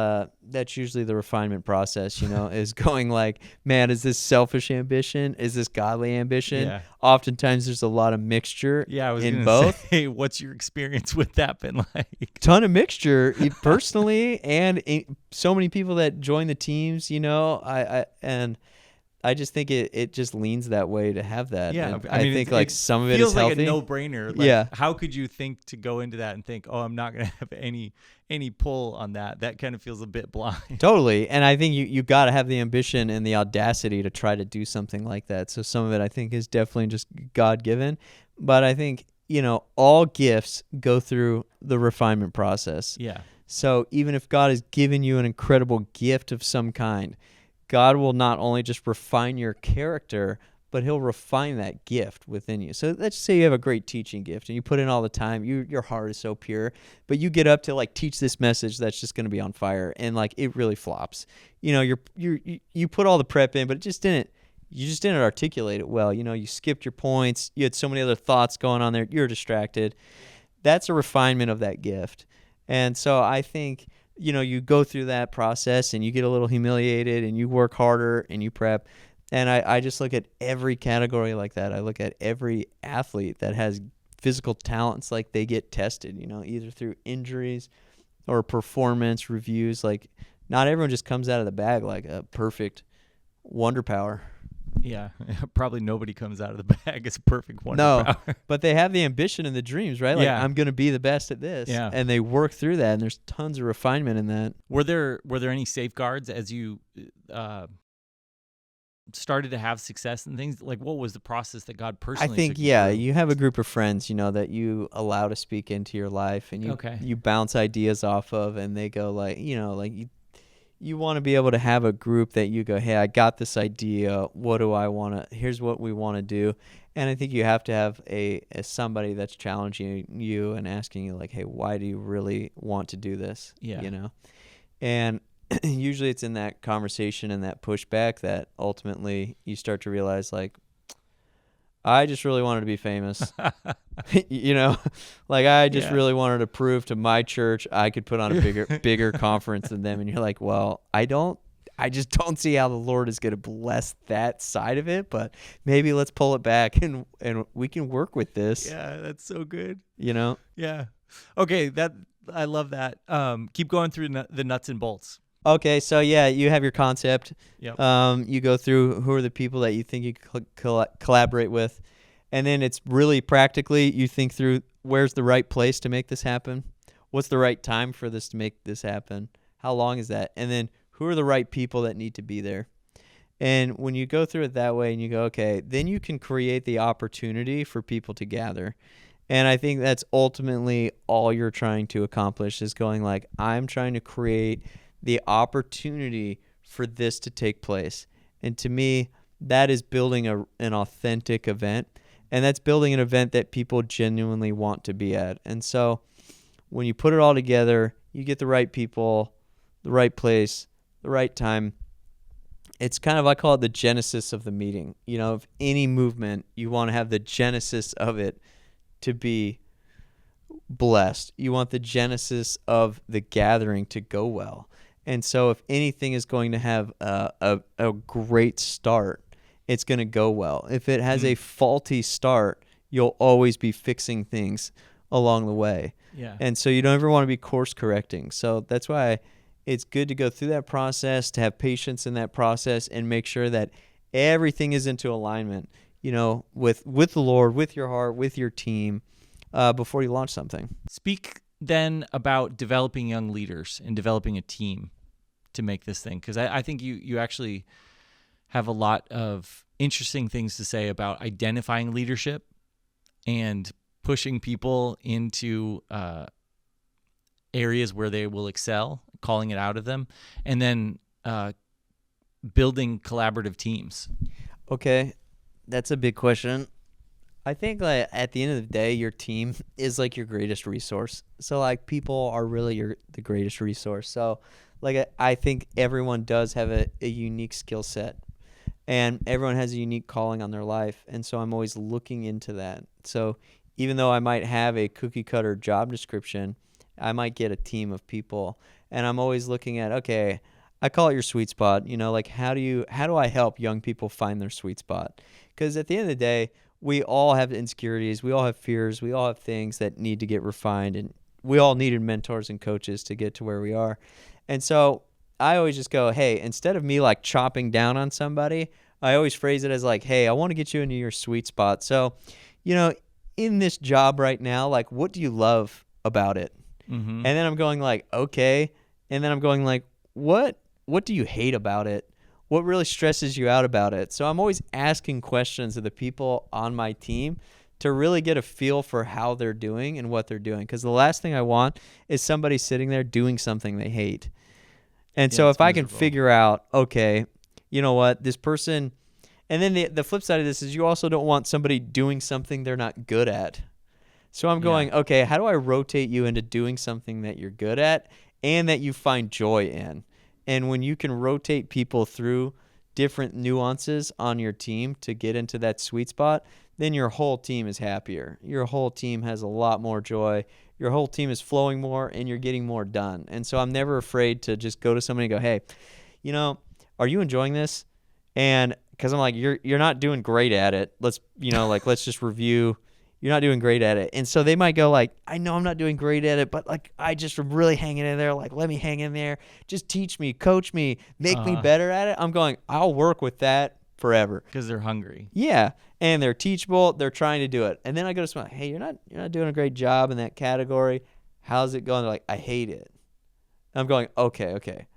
Speaker 1: usually the refinement process, is going like, man, is this selfish ambition? Is this godly ambition?
Speaker 2: Yeah.
Speaker 1: Oftentimes there's a lot of mixture
Speaker 2: I was
Speaker 1: in
Speaker 2: gonna
Speaker 1: both.
Speaker 2: Say, what's your experience with that been like?
Speaker 1: Ton of mixture personally, and so many people that join the teams, I just think it just leans that way to have that.
Speaker 2: Yeah,
Speaker 1: and I think like some of it
Speaker 2: feels
Speaker 1: is healthy.
Speaker 2: like a no-brainer. Like, how could you think to go into that and think, oh, I'm not going to have any pull on that? That kind of feels a bit blind.
Speaker 1: Totally, and I think you got to have the ambition and the audacity to try to do something like that. So some of it I think is definitely just God-given, but I think all gifts go through the refinement process.
Speaker 2: Yeah.
Speaker 1: So even if God has given you an incredible gift of some kind, God will not only just refine your character, but he'll refine that gift within you. So let's say you have a great teaching gift and you put in all the time, your heart is so pure, but you get up to like teach this message that's just going to be on fire, and like it really flops. You put all the prep in, but you just didn't articulate it well. You skipped your points. You had so many other thoughts going on there. You're distracted. That's a refinement of that gift. And so I think you go through that process and you get a little humiliated and you work harder and you prep. And I just look at every category like that. I look at every athlete that has physical talents, like they get tested, either through injuries or performance reviews. Like not everyone just comes out of the bag like a perfect wonder power.
Speaker 2: Yeah, probably nobody comes out of the bag as a perfect wonder
Speaker 1: No,
Speaker 2: power.
Speaker 1: but they have the ambition and the dreams, right? Like,
Speaker 2: Yeah.
Speaker 1: I'm going to be the best at this.
Speaker 2: Yeah.
Speaker 1: And they work through that, and there's tons of refinement in that.
Speaker 2: Were there any safeguards as you started to have success and things? Like, what was the process that God personally
Speaker 1: I think,
Speaker 2: took you through?
Speaker 1: you have a group of friends, that you allow to speak into your life, and
Speaker 2: Okay.
Speaker 1: you bounce ideas off of, and they go like, you want to be able to have a group that you go, hey, I got this idea. What do I want to, here's what we want to do. And I think you have to have a somebody that's challenging you and asking you like, hey, why do you really want to do this?
Speaker 2: Yeah.
Speaker 1: And usually it's in that conversation and that pushback that ultimately you start to realize like, I just really wanted to be famous. Like I just really wanted to prove to my church I could put on a bigger conference than them. And you're like, well, I just don't see how the Lord is going to bless that side of it, but maybe let's pull it back and we can work with this.
Speaker 2: Yeah, that's so good.
Speaker 1: Yeah.
Speaker 2: Okay, I love that. Keep going through the nuts and bolts.
Speaker 1: Okay, so you have your concept.
Speaker 2: Yep.
Speaker 1: You go through who are the people that you think you could collaborate with, and then it's really practically you think through where's the right place to make this happen, what's the right time for this to make this happen, how long is that, and then who are the right people that need to be there. And when you go through it that way and you go, okay, then you can create the opportunity for people to gather. And I think that's ultimately all you're trying to accomplish is going like, I'm trying to create the opportunity for this to take place. And to me, that is building an authentic event. And that's building an event that people genuinely want to be at. And so when you put it all together, you get the right people, the right place, the right time. It's kind of, I call it the genesis of the meeting. Of any movement, you want to have the genesis of it to be blessed. You want the genesis of the gathering to go well. And so if anything is going to have a great start, it's going to go well. If it has a faulty start, you'll always be fixing things along the way.
Speaker 2: Yeah.
Speaker 1: And so you don't ever want to be course correcting. So that's why it's good to go through that process, to have patience in that process and make sure that everything is into alignment, with the Lord, with your heart, with your team, before you launch something.
Speaker 2: Speak then about developing young leaders and developing a team to make this thing, because I think you actually have a lot of interesting things to say about identifying leadership and pushing people into areas where they will excel, calling it out of them, and then building collaborative teams.
Speaker 1: Okay, that's a big question. I think like at the end of the day, your team is like your greatest resource. So like people are really the greatest resource. So like I think everyone does have a unique skill set, and everyone has a unique calling on their life. And so I'm always looking into that. So even though I might have a cookie cutter job description, I might get a team of people, and I'm always looking at, okay, I call it your sweet spot. Like how do I help young people find their sweet spot? Because at the end of the day, we all have insecurities. We all have fears. We all have things that need to get refined. And we all needed mentors and coaches to get to where we are. And so I always just go, hey, instead of me like chopping down on somebody, I always phrase it as like, hey, I want to get you into your sweet spot. So, in this job right now, like, what do you love about it?
Speaker 2: Mm-hmm.
Speaker 1: And then I'm going like, okay. And then I'm going like, what do you hate about it? What really stresses you out about it? So I'm always asking questions of the people on my team to really get a feel for how they're doing and what they're doing. Because the last thing I want is somebody sitting there doing something they hate. And so if I can figure out, okay, you know what, this person, and then the flip side of this is you also don't want somebody doing something they're not good at. So I'm going, okay, how do I rotate you into doing something that you're good at and that you find joy in? And when you can rotate people through different nuances on your team to get into that sweet spot, then your whole team is happier. Your whole team has a lot more joy. Your whole team is flowing more and you're getting more done. And so I'm never afraid to just go to somebody and go, hey, are you enjoying this? And because I'm like, you're not doing great at it. Let's just review. You're not doing great at it. And so they might go like, I know I'm not doing great at it, but like, I just am really hanging in there. Like, let me hang in there. Just teach me, coach me, make me better at it. I'm going, I'll work with that forever.
Speaker 2: Because they're hungry.
Speaker 1: Yeah, and they're teachable. They're trying to do it. And then I go to someone, hey, you're not doing a great job in that category. How's it going? They're like, I hate it. I'm going, okay.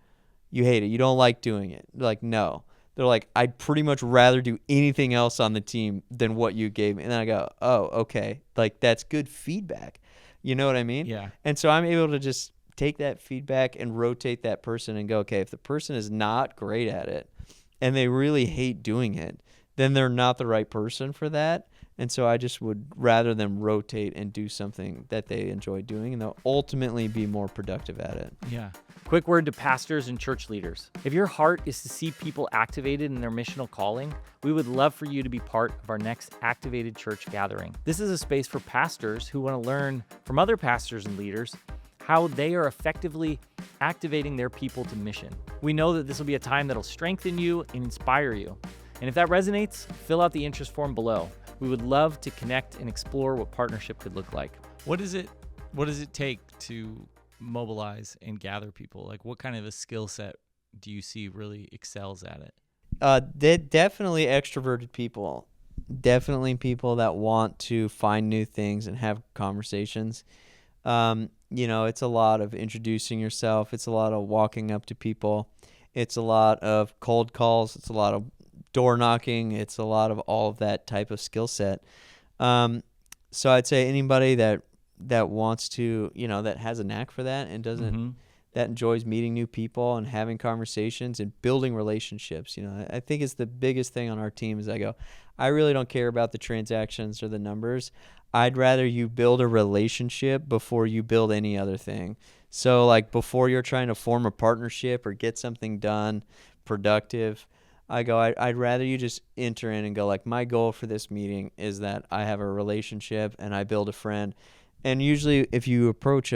Speaker 1: You hate it. You don't like doing it. They're like, no. They're like, I'd pretty much rather do anything else on the team than what you gave me. And then I go, oh, okay. Like, that's good feedback. You know what I mean?
Speaker 2: Yeah.
Speaker 1: And so I'm able to just take that feedback and rotate that person and go, okay, if the person is not great at it and they really hate doing it, then they're not the right person for that. And so I just would rather them rotate and do something that they enjoy doing, and they'll ultimately be more productive at it.
Speaker 2: Yeah.
Speaker 3: Quick word to pastors and church leaders. If your heart is to see people activated in their missional calling, we would love for you to be part of our next Activated Church gathering. This is a space for pastors who want to learn from other pastors and leaders how they are effectively activating their people to mission. We know that this will be a time that'll strengthen you and inspire you. And if that resonates, fill out the interest form below. We would love to connect and explore what partnership could look like.
Speaker 2: What does it take to mobilize and gather people? Like, what kind of a skill set do you see really excels at it?
Speaker 1: Definitely extroverted people. Definitely people that want to find new things and have conversations. It's a lot of introducing yourself. It's a lot of walking up to people. It's a lot of cold calls. It's a lot of door knocking. It's a lot of all of that type of skill set. So I'd say anybody that wants to, that has a knack for that and doesn't, that enjoys meeting new people and having conversations and building relationships. I think it's the biggest thing on our team is I really don't care about the transactions or the numbers. I'd rather you build a relationship before you build any other thing. So like before you're trying to form a partnership or get something done productive, I'd rather you just enter in and go like, my goal for this meeting is that I have a relationship and I build a friend. And usually if you approach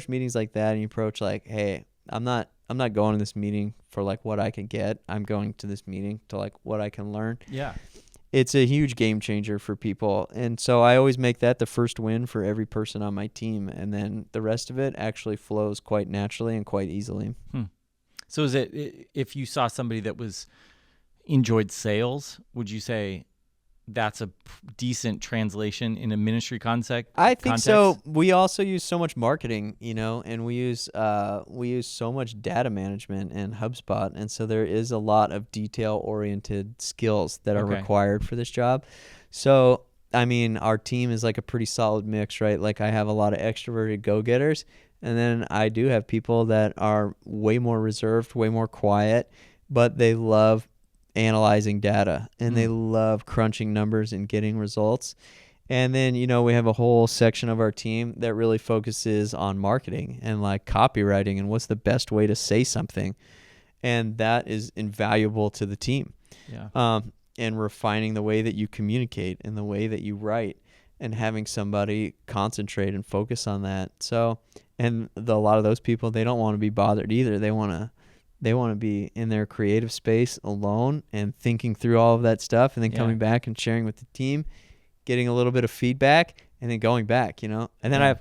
Speaker 1: meetings like that and you approach like, hey, I'm not going to this meeting for like what I can get. I'm going to this meeting to like what I can learn.
Speaker 2: Yeah.
Speaker 1: It's a huge game changer for people. And so I always make that the first win for every person on my team. And then the rest of it actually flows quite naturally and quite easily.
Speaker 2: So is it, if you saw somebody that enjoyed sales, would you say that's a decent translation in a ministry context?
Speaker 1: I think so. We also use so much marketing, and we use so much data management and HubSpot. And so there is a lot of detail-oriented skills that are required for this job. So, I mean, our team is like a pretty solid mix, right? Like I have a lot of extroverted go-getters, and then I do have people that are way more reserved, way more quiet, but they love analyzing data and they love crunching numbers and getting results. And then, we have a whole section of our team that really focuses on marketing and like copywriting and what's the best way to say something. And that is invaluable to the team.
Speaker 2: Yeah.
Speaker 1: And refining the way that you communicate and the way that you write and having somebody concentrate and focus on that. So, and a lot of those people, they don't want to be bothered either. They want to be in their creative space alone and thinking through all of that stuff and then coming back and sharing with the team, getting a little bit of feedback and then going back, And then I have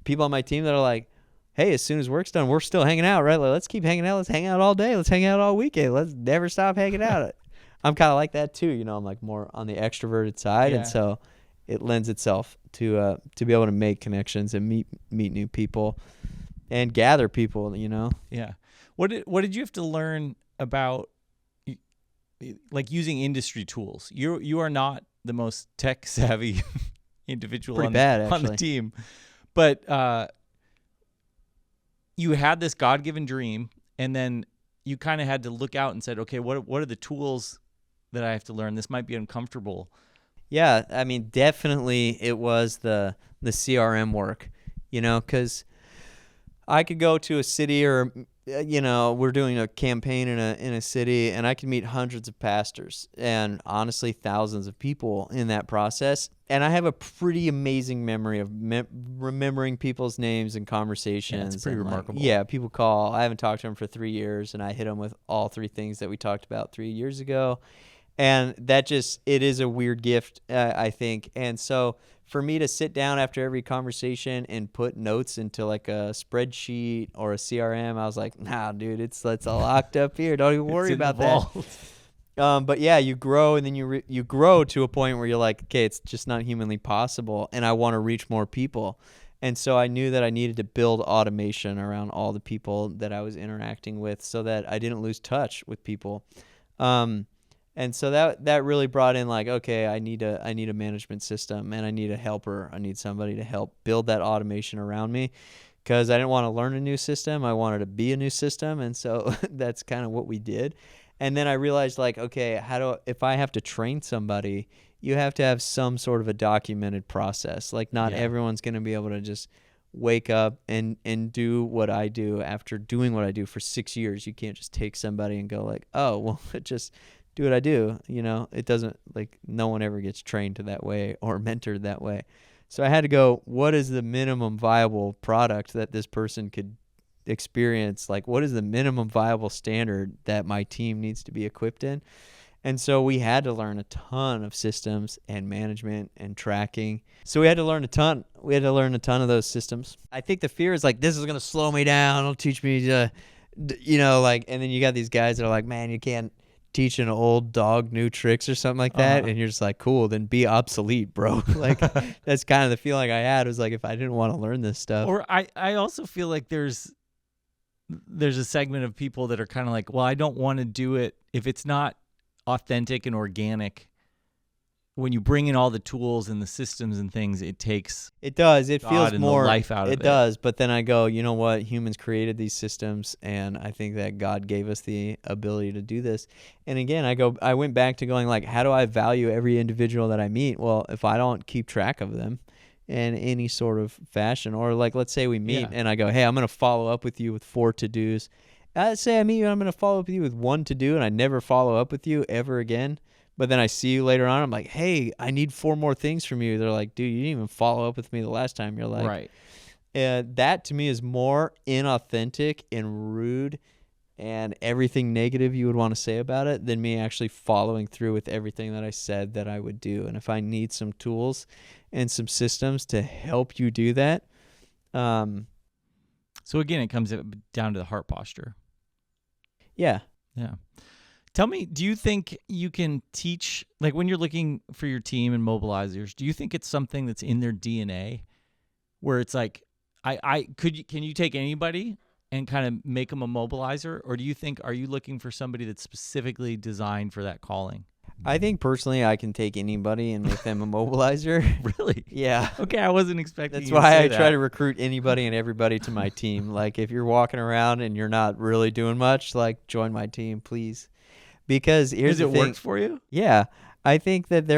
Speaker 1: people on my team that are like, hey, as soon as work's done, we're still hanging out, right? Like, let's keep hanging out. Let's hang out all day. Let's hang out all weekend. Let's never stop hanging out. I'm kind of like that too. I'm like more on the extroverted side. And so it lends itself to be able to make connections and meet new people and gather people,
Speaker 2: Yeah. What did you have to learn about like using industry tools? You are not the most tech savvy individual on the team, but you had this God-given dream, and then you kind of had to look out and said, okay, what are the tools that I have to learn? This might be uncomfortable.
Speaker 1: Yeah, I mean, definitely it was the CRM work, because I could go to a city or we're doing a campaign in a city, and I could meet hundreds of pastors and honestly thousands of people in that process. And I have a pretty amazing memory of remembering people's names and conversations.
Speaker 2: Yeah, it's pretty remarkable.
Speaker 1: People call. I haven't talked to them for 3 years, and I hit them with all 3 things that we talked about 3 years ago. And that it is a weird gift, I think. And so for me to sit down after every conversation and put notes into like a spreadsheet or a CRM, I was like, nah, dude, it's all locked up here. Don't even worry about that. But yeah, you grow, and then you grow to a point where you're like, okay, it's just not humanly possible, and I want to reach more people. And so I knew that I needed to build automation around all the people that I was interacting with, so that I didn't lose touch with people. And so that really brought in like, okay, I need a management system, and I need a helper. I need somebody to help build that automation around me, because I didn't want to learn a new system. I wanted to be a new system, and so that's kind of what we did. And then I realized, like, okay, if I have to train somebody, you have to have some sort of a documented process. Like, not everyone's going to be able to just wake up and do what I do after doing what I do for 6 years. You can't just take somebody and go like, oh, well, just do what I do. It doesn't, like, no one ever gets trained to that way or mentored that way. So I had to go, what is the minimum viable product that this person could experience? Like, what is the minimum viable standard that my team needs to be equipped in? And so we had to learn a ton of systems and management and tracking. So we had to learn a ton. We had to learn a ton of those systems. I think the fear is like, this is going to slow me down. It'll teach me to, like, and then you got these guys that are like, man, you can't teach an old dog new tricks or something like that. And you're just like, cool, then be obsolete, bro. Like, that's kind of the feeling I had, was like, if I didn't want to learn this stuff.
Speaker 2: Or I also feel like there's a segment of people that are kind of like, well, I don't want to do it if it's not authentic and organic. When you bring in all the tools and the systems and things, it takes
Speaker 1: it feels
Speaker 2: and
Speaker 1: more
Speaker 2: the life out of it.
Speaker 1: It does, but then I go, you know what? Humans created these systems, and I think that God gave us the ability to do this. And again, I went back to going like, how do I value every individual that I meet? Well, if I don't keep track of them in any sort of fashion, or like, let's say we meet and I go, hey, I'm going to follow up with you with 4 to-dos. Say I meet you and I'm going to follow up with you with 1 to-do, and I never follow up with you ever again. But then I see you later on. I'm like, hey, I need 4 more things from you. They're like, dude, you didn't even follow up with me the last time. You're like,
Speaker 2: right.
Speaker 1: That to me is more inauthentic and rude and everything negative you would want to say about it than me actually following through with everything that I said that I would do. And if I need some tools and some systems to help you do that.
Speaker 2: So again, it comes down to the heart posture.
Speaker 1: Yeah.
Speaker 2: Yeah. Tell me, do you think you can teach, like when you're looking for your team and mobilizers, do you think it's something that's in their DNA where it's like, can you take anybody and kind of make them a mobilizer? Or do you think, are you looking for somebody that's specifically designed for that calling?
Speaker 1: I think personally I can take anybody and make them a mobilizer.
Speaker 2: Really?
Speaker 1: Yeah.
Speaker 2: Okay, I wasn't expecting
Speaker 1: That's
Speaker 2: you to
Speaker 1: why
Speaker 2: say
Speaker 1: I
Speaker 2: that.
Speaker 1: try to recruit anybody and everybody to my team. Like, if you're walking around and you're not really doing much, like, join my team, please. Because here's the thing.
Speaker 2: Has it worked for you?
Speaker 1: Yeah. I think that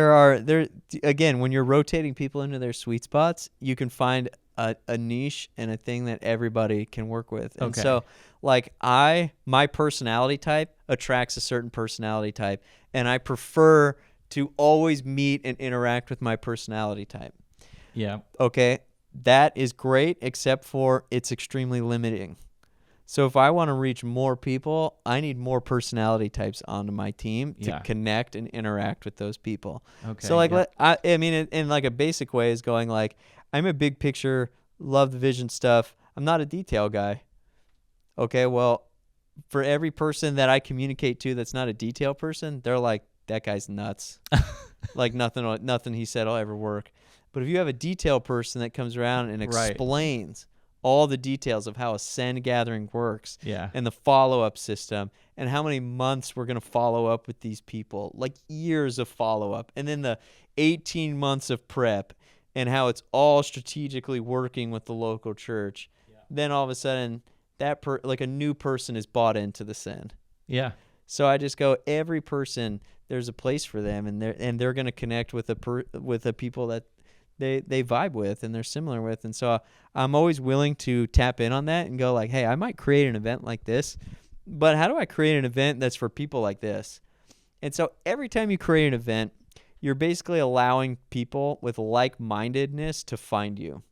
Speaker 1: again, when you're rotating people into their sweet spots, you can find a niche and a thing that everybody can work with. And so, like, my personality type attracts a certain personality type, and I prefer to always meet and interact with my personality type.
Speaker 2: Yeah.
Speaker 1: Okay. That is great, except for it's extremely limiting. So if I want to reach more people, I need more personality types onto my team to connect and interact with those people.
Speaker 2: Okay.
Speaker 1: So like, I mean, in like a basic way is going like, I'm a big picture, love the vision stuff. I'm not a detail guy. Okay. Well, for every person that I communicate to that's not a detail person, they're like, that guy's nuts. Like nothing he said will ever work. But if you have a detail person that comes around and explains all the details of how a send gathering works, and the follow-up system, and how many months we're going to follow up with these people, like years of follow-up, and then the 18 months of prep, and how it's all strategically working with the local church, then all of a sudden like a new person is bought into the send.
Speaker 2: Yeah.
Speaker 1: So I just go, every person, there's a place for them, and they're going to connect with the people that they vibe with and they're similar with. And so I'm always willing to tap in on that and go like, hey, I might create an event like this, but how do I create an event that's for people like this? And so every time you create an event, you're basically allowing people with like-mindedness to find you.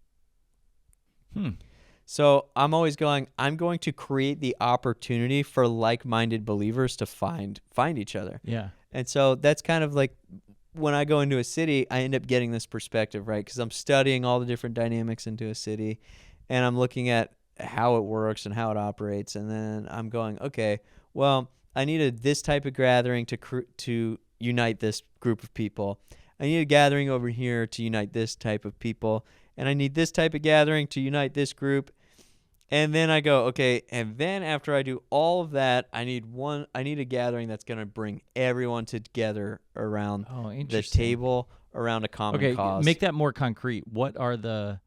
Speaker 1: So I'm always going, I'm going to create the opportunity for like-minded believers to find each other.
Speaker 2: Yeah.
Speaker 1: And so that's kind of like, when I go into a city, I end up getting this perspective, right? Because I'm studying all the different dynamics into a city, and I'm looking at how it works and how it operates. And then I'm going, okay, well, this type of gathering to unite this group of people. I need a gathering over here to unite this type of people, and I need this type of gathering to unite this group. And then I go, okay, and then after I do all of that, I need a gathering that's going to bring everyone together around
Speaker 2: Oh,
Speaker 1: the
Speaker 2: interesting.
Speaker 1: table, around a common
Speaker 2: Okay,
Speaker 1: cause.
Speaker 2: make that more concrete. What are the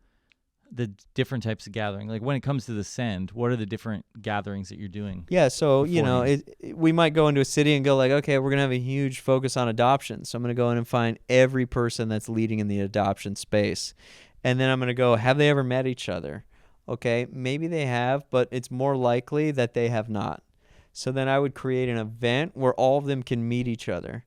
Speaker 2: different types of gathering? Like when it comes to the send, what are the different gatherings that you're doing?
Speaker 1: Yeah, so
Speaker 2: beforehand?
Speaker 1: we might go into a city and go like, okay, we're gonna have a huge focus on adoption. So I'm gonna go in and find every person that's leading in the adoption space, and then I'm gonna go, have they ever met each other? Okay, maybe they have, but it's more likely that they have not. So then I would create an event where all of them can meet each other,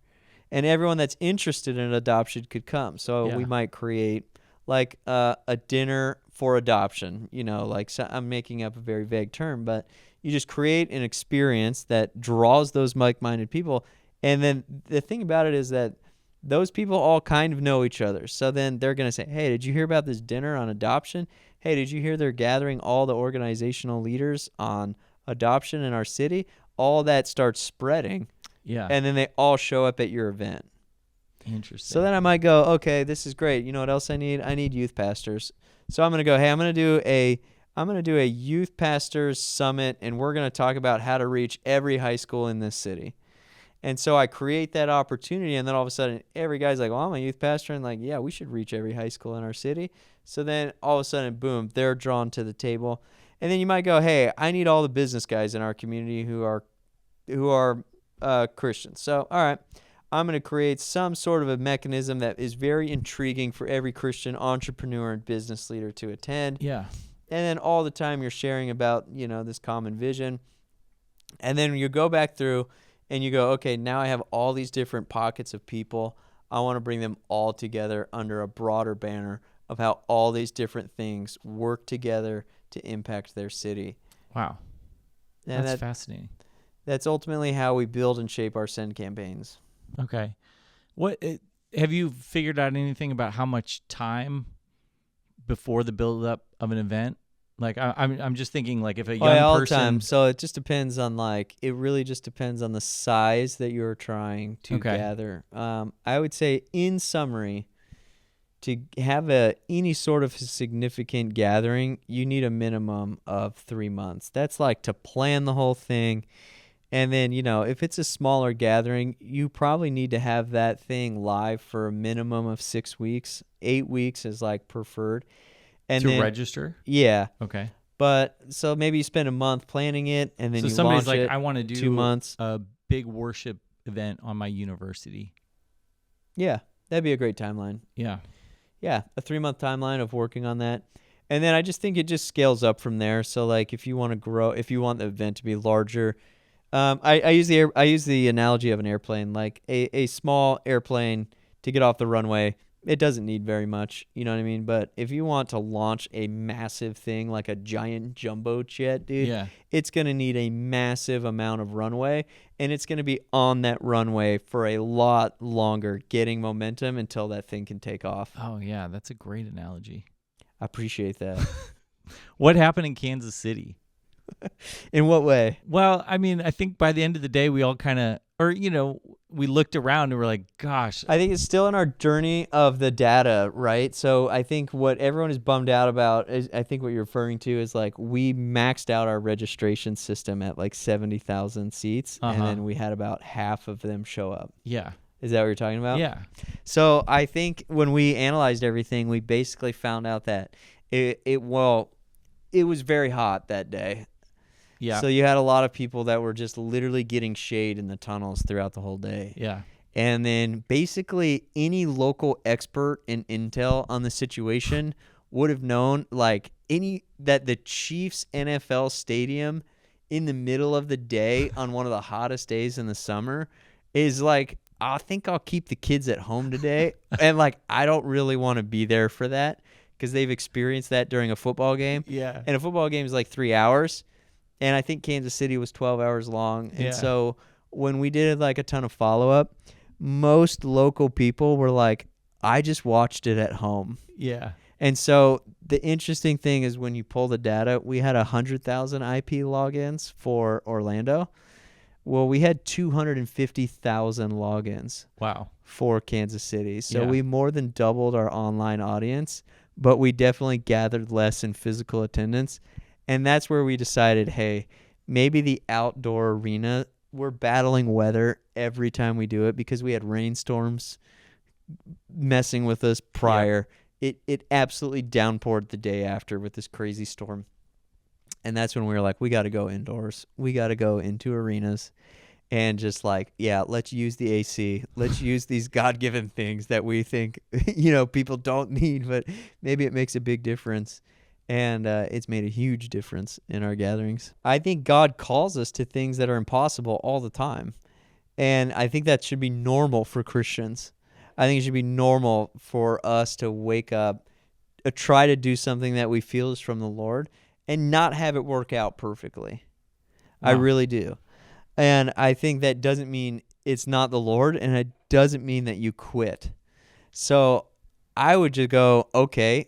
Speaker 1: and everyone that's interested in adoption could come. So we
Speaker 2: Yeah.
Speaker 1: might create like a dinner for adoption. Like, so I'm making up a very vague term, but you just create an experience that draws those like-minded people. And then the thing about it is that those people all kind of know each other. So then they're going to say, hey, did you hear about this dinner on adoption? Hey, did you hear they're gathering all the organizational leaders on adoption in our city? All that starts spreading,
Speaker 2: Yeah.
Speaker 1: and then they all show up at your event.
Speaker 2: Interesting.
Speaker 1: So then I might go, okay, this is great. You know what else I need? I need youth pastors. So I'm going to go, hey, I'm going to do a youth pastors summit, and we're going to talk about how to reach every high school in this city. And so I create that opportunity, and then all of a sudden every guy's like, well, I'm a youth pastor, and like, yeah, we should reach every high school in our city. So then all of a sudden, boom, they're drawn to the table. And then you might go, hey, I need all the business guys in our community who are Christians. So, all right, I'm going to create some sort of a mechanism that is very intriguing for every Christian entrepreneur and business leader to attend.
Speaker 2: Yeah.
Speaker 1: And then all the time you're sharing about, this common vision. And then you go back through and you go, okay, now I have all these different pockets of people. I want to bring them all together under a broader banner of how all these different things work together to impact their city.
Speaker 2: Wow.
Speaker 1: And
Speaker 2: That's fascinating.
Speaker 1: that's ultimately how we build and shape our send campaigns.
Speaker 2: Okay. Have you figured out anything about how much time before the build up of an event? Like I'm just thinking, like, if a young
Speaker 1: all the
Speaker 2: person.
Speaker 1: time. So it just depends on it really just depends on the size that you're trying to
Speaker 2: Okay.
Speaker 1: gather. I would say, in summary, to have any sort of significant gathering, you need a minimum of 3 months. That's like to plan the whole thing. And then, if it's a smaller gathering, you probably need to have that thing live for a minimum of 6 weeks. 8 weeks is like preferred. And
Speaker 2: to
Speaker 1: then,
Speaker 2: register?
Speaker 1: yeah.
Speaker 2: Okay.
Speaker 1: But so maybe you spend a month planning it, and then
Speaker 2: So
Speaker 1: you
Speaker 2: somebody's
Speaker 1: launch
Speaker 2: like,
Speaker 1: it.
Speaker 2: I want to do
Speaker 1: 2 months.
Speaker 2: a big worship event on my university.
Speaker 1: Yeah, that'd be a great timeline.
Speaker 2: Yeah.
Speaker 1: Yeah, a 3-month timeline of working on that. And then I just think it just scales up from there. So like, if you want to grow, if you want the event to be larger, I use the analogy of an airplane. Like a small airplane to get off the runway, it doesn't need very much, you know what I mean? But if you want to launch a massive thing like a giant jumbo jet, dude,
Speaker 2: Yeah.
Speaker 1: it's going to need a massive amount of runway, and it's going to be on that runway for a lot longer, getting momentum until that thing can take off.
Speaker 2: Oh, yeah. That's a great analogy.
Speaker 1: I appreciate that.
Speaker 2: What happened in Kansas City?
Speaker 1: In what way?
Speaker 2: Well, I mean, I think by the end of the day, we all kind of, we looked around and we're like, gosh.
Speaker 1: I think it's still in our journey of the data, right? So I think what everyone is bummed out about is, I think what you're referring to is like, we maxed out our registration system at like 70,000 seats, and then we had about half of them show up.
Speaker 2: Yeah.
Speaker 1: Is that what you're talking about?
Speaker 2: Yeah.
Speaker 1: So I think when we analyzed everything, we basically found out that it was very hot that day.
Speaker 2: Yeah.
Speaker 1: So you had a lot of people that were just literally getting shade in the tunnels throughout the whole day.
Speaker 2: Yeah.
Speaker 1: And then basically any local expert in intel on the situation would have known that the Chiefs NFL stadium in the middle of the day on one of the hottest days in the summer is like, I think I'll keep the kids at home today. And like, I don't really want to be there for that, because they've experienced that during a football game.
Speaker 2: Yeah.
Speaker 1: And a football game is like 3 hours. And I think Kansas City was 12 hours long. And
Speaker 2: Yeah.
Speaker 1: so when we did like a ton of follow-up, most local people were like, I just watched it at home.
Speaker 2: Yeah.
Speaker 1: And so the interesting thing is, when you pull the data, we had 100,000 IP logins for Orlando, Well, we had 250,000 logins
Speaker 2: Wow.
Speaker 1: for Kansas City. So
Speaker 2: Yeah.
Speaker 1: we more than doubled our online audience, but we definitely gathered less in physical attendance. And that's where we decided, hey, maybe the outdoor arena, we're battling weather every time we do it because we had rainstorms messing with us prior. It absolutely downpoured the day after with this crazy storm. And that's when we were like, we got to go indoors. We got to go into arenas and just like, yeah, let's use the AC. Let's use these God-given things that we think, people don't need, but maybe it makes a big difference. And it's made a huge difference in our gatherings. I think God calls us to things that are impossible all the time. And I think that should be normal for Christians. I think it should be normal for us to wake up, try to do something that we feel is from the Lord, and not have it work out perfectly.
Speaker 2: Wow.
Speaker 1: I really do. And I think that doesn't mean it's not the Lord, and it doesn't mean that you quit. So I would just go, okay,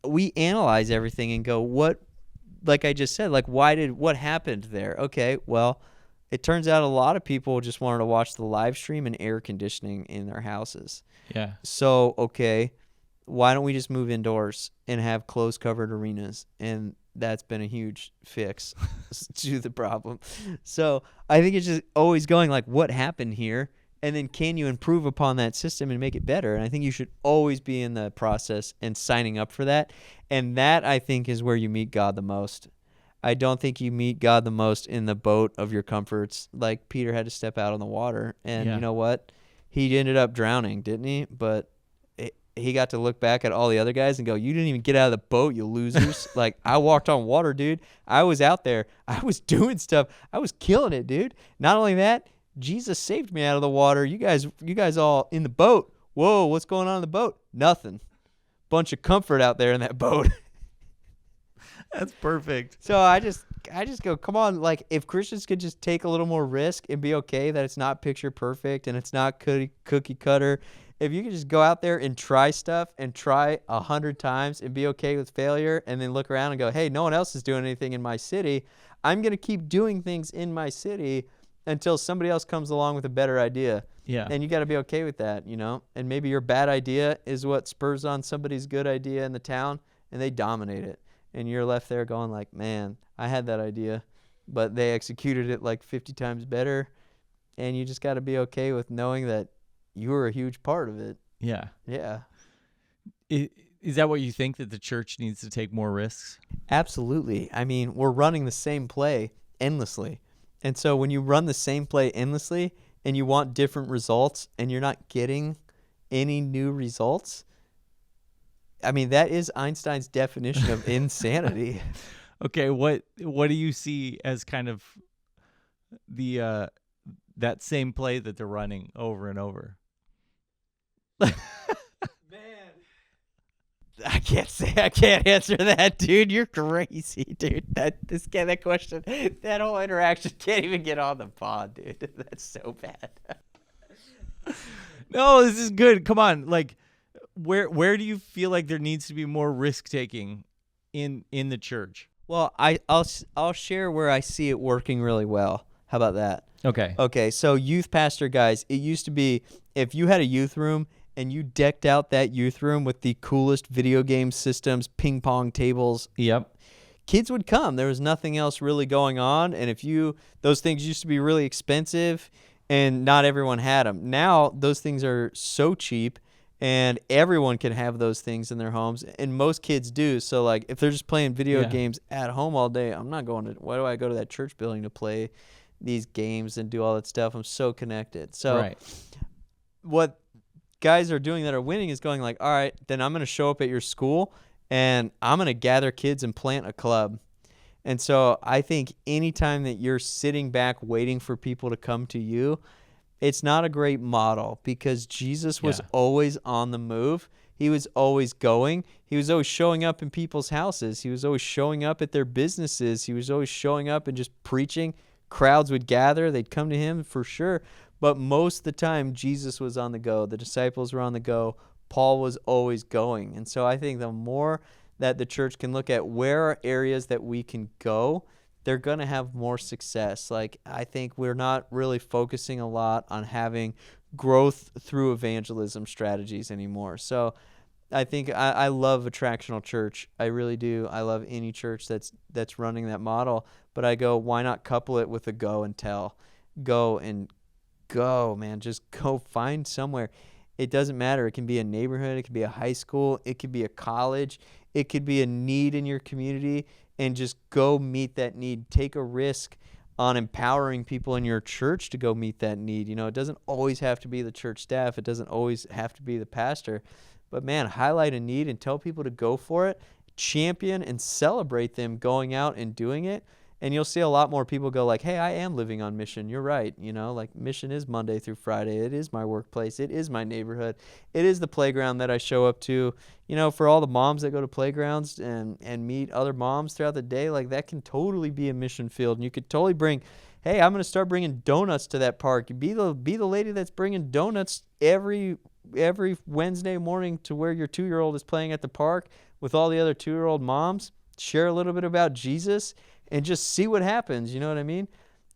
Speaker 1: we analyze everything and go, what, like I just said, like what happened there? Okay, well, it turns out a lot of people just wanted to watch the live stream and air conditioning in their houses.
Speaker 2: Yeah.
Speaker 1: So, okay, why don't we just move indoors and have closed covered arenas? And that's been a huge fix to the problem. So I think it's just always going like, what happened here? And then can you improve upon that system and make it better? And I think you should always be in the process and signing up for that. And that, I think, is where you meet God the most. I don't think you meet God the most in the boat of your comforts. Like Peter had to step out on the water. And you know what? He ended up drowning, didn't he? But he got to look back at all the other guys and go, you didn't even get out of the boat, you losers. Like, I walked on water, dude. I was out there. I was doing stuff. I was killing it, dude. Not only that, Jesus saved me out of the water. You guys all in the boat. Whoa, what's going on in the boat? Nothing. Bunch of comfort out there in that boat.
Speaker 2: That's perfect.
Speaker 1: So I just go, come on, like if Christians could just take a little more risk and be okay that it's not picture perfect and it's not cookie cutter. If you could just go out there and try stuff and try 100 times and be okay with failure and then look around and go, hey, no one else is doing anything in my city. I'm going to keep doing things in my city until somebody else comes along with a better idea.
Speaker 2: Yeah.
Speaker 1: And you got to be okay with that, And maybe your bad idea is what spurs on somebody's good idea in the town and they dominate it. And you're left there going like, man, I had that idea, but they executed it like 50 times better. And you just got to be okay with knowing that you were a huge part of it.
Speaker 2: Yeah.
Speaker 1: Yeah.
Speaker 2: Is that what you think, that the church needs to take more risks?
Speaker 1: Absolutely. I mean, we're running the same play endlessly. And so when you run the same play endlessly and you want different results and you're not getting any new results, I mean, that is Einstein's definition of insanity.
Speaker 2: Okay, what do you see as kind of the that same play that they're running over and over?
Speaker 1: Man, I can't answer that, dude. You're crazy, dude. That question, that whole interaction can't even get on the pod, dude. That's so bad.
Speaker 2: No, this is good. Come on, like where do you feel like there needs to be more risk taking in the church?
Speaker 1: Well, I'll share where I see it working really well. How about that?
Speaker 2: Okay.
Speaker 1: Okay, so youth pastor guys, it used to be if you had a youth room and you decked out that youth room with the coolest video game systems, ping pong tables.
Speaker 2: Yep.
Speaker 1: Kids would come. There was nothing else really going on, and those things used to be really expensive, and not everyone had them. Now those things are so cheap, and everyone can have those things in their homes, and most kids do. So like if they're just playing video games at home all day, I'm not going to. Why do I go to that church building to play these games and do all that stuff? I'm so connected. So what guys are doing that are winning is going like, all right, then I'm going to show up at your school and I'm going to gather kids and plant a club. And so I think anytime that you're sitting back waiting for people to come to you, it's not a great model, because Jesus was always on the move. He was always going. He was always showing up in people's houses. He was always showing up at their businesses. He was always showing up and just preaching. Crowds would gather. They'd come to him for sure. But most of the time, Jesus was on the go. The disciples were on the go. Paul was always going. And so I think the more that the church can look at where are areas that we can go they're going to have more success. Like, I think we're not really focusing a lot on having growth through evangelism strategies anymore. So I think I love attractional church. I really do. I love any church that's running that model. But I go, why not couple it with a go and tell? Go, man. Just go find somewhere. It doesn't matter. It can be a neighborhood. It could be a high school. It could be a college. It could be a need in your community, and just go meet that need. Take a risk on empowering people in your church to go meet that need. You know, it doesn't always have to be the church staff. It doesn't always have to be the pastor. But, man, highlight a need and tell people to go for it. Champion and celebrate them going out and doing it. And you'll see a lot more people go like, hey, I am living on mission. You're right. You know, like, mission is Monday through Friday. It is my workplace. It is my neighborhood. It is the playground that I show up to. You know, for all the moms that go to playgrounds and meet other moms throughout the day, like, that can totally be a mission field. And you could totally bring, hey, I'm going to start bringing donuts to that park. Be the lady that's bringing donuts every Wednesday morning to where your 2-year-old is playing at the park with all the other 2-year-old moms. Share a little bit about Jesus and just see what happens. You know what I mean?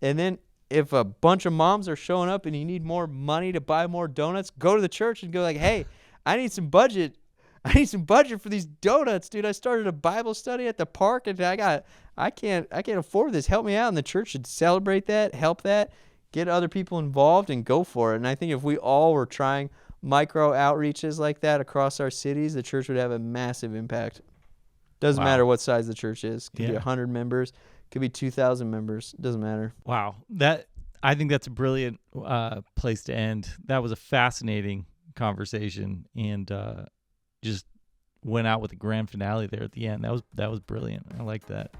Speaker 1: And then if a bunch of moms are showing up and you need more money to buy more donuts, go to the church and go like, hey, I need some budget. I need some budget for these donuts, dude. I started a Bible study at the park and I can't afford this. Help me out. And the church should celebrate that, help that, get other people involved and go for it. And I think if we all were trying micro outreaches like that across our cities, the church would have a massive impact. Doesn't matter what size the church is. Could be 100 members. Could be 2,000 members. Doesn't matter.
Speaker 2: Wow. I think that's a brilliant place to end. That was a fascinating conversation, and just went out with a grand finale there at the end. That was brilliant. I like that.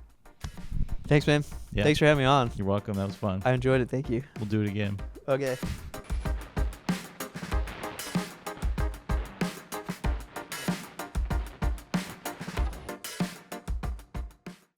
Speaker 1: Thanks, man.
Speaker 2: Yeah.
Speaker 1: Thanks for having me on.
Speaker 2: You're welcome. That was fun.
Speaker 1: I enjoyed it. Thank you.
Speaker 2: We'll do it again.
Speaker 1: Okay.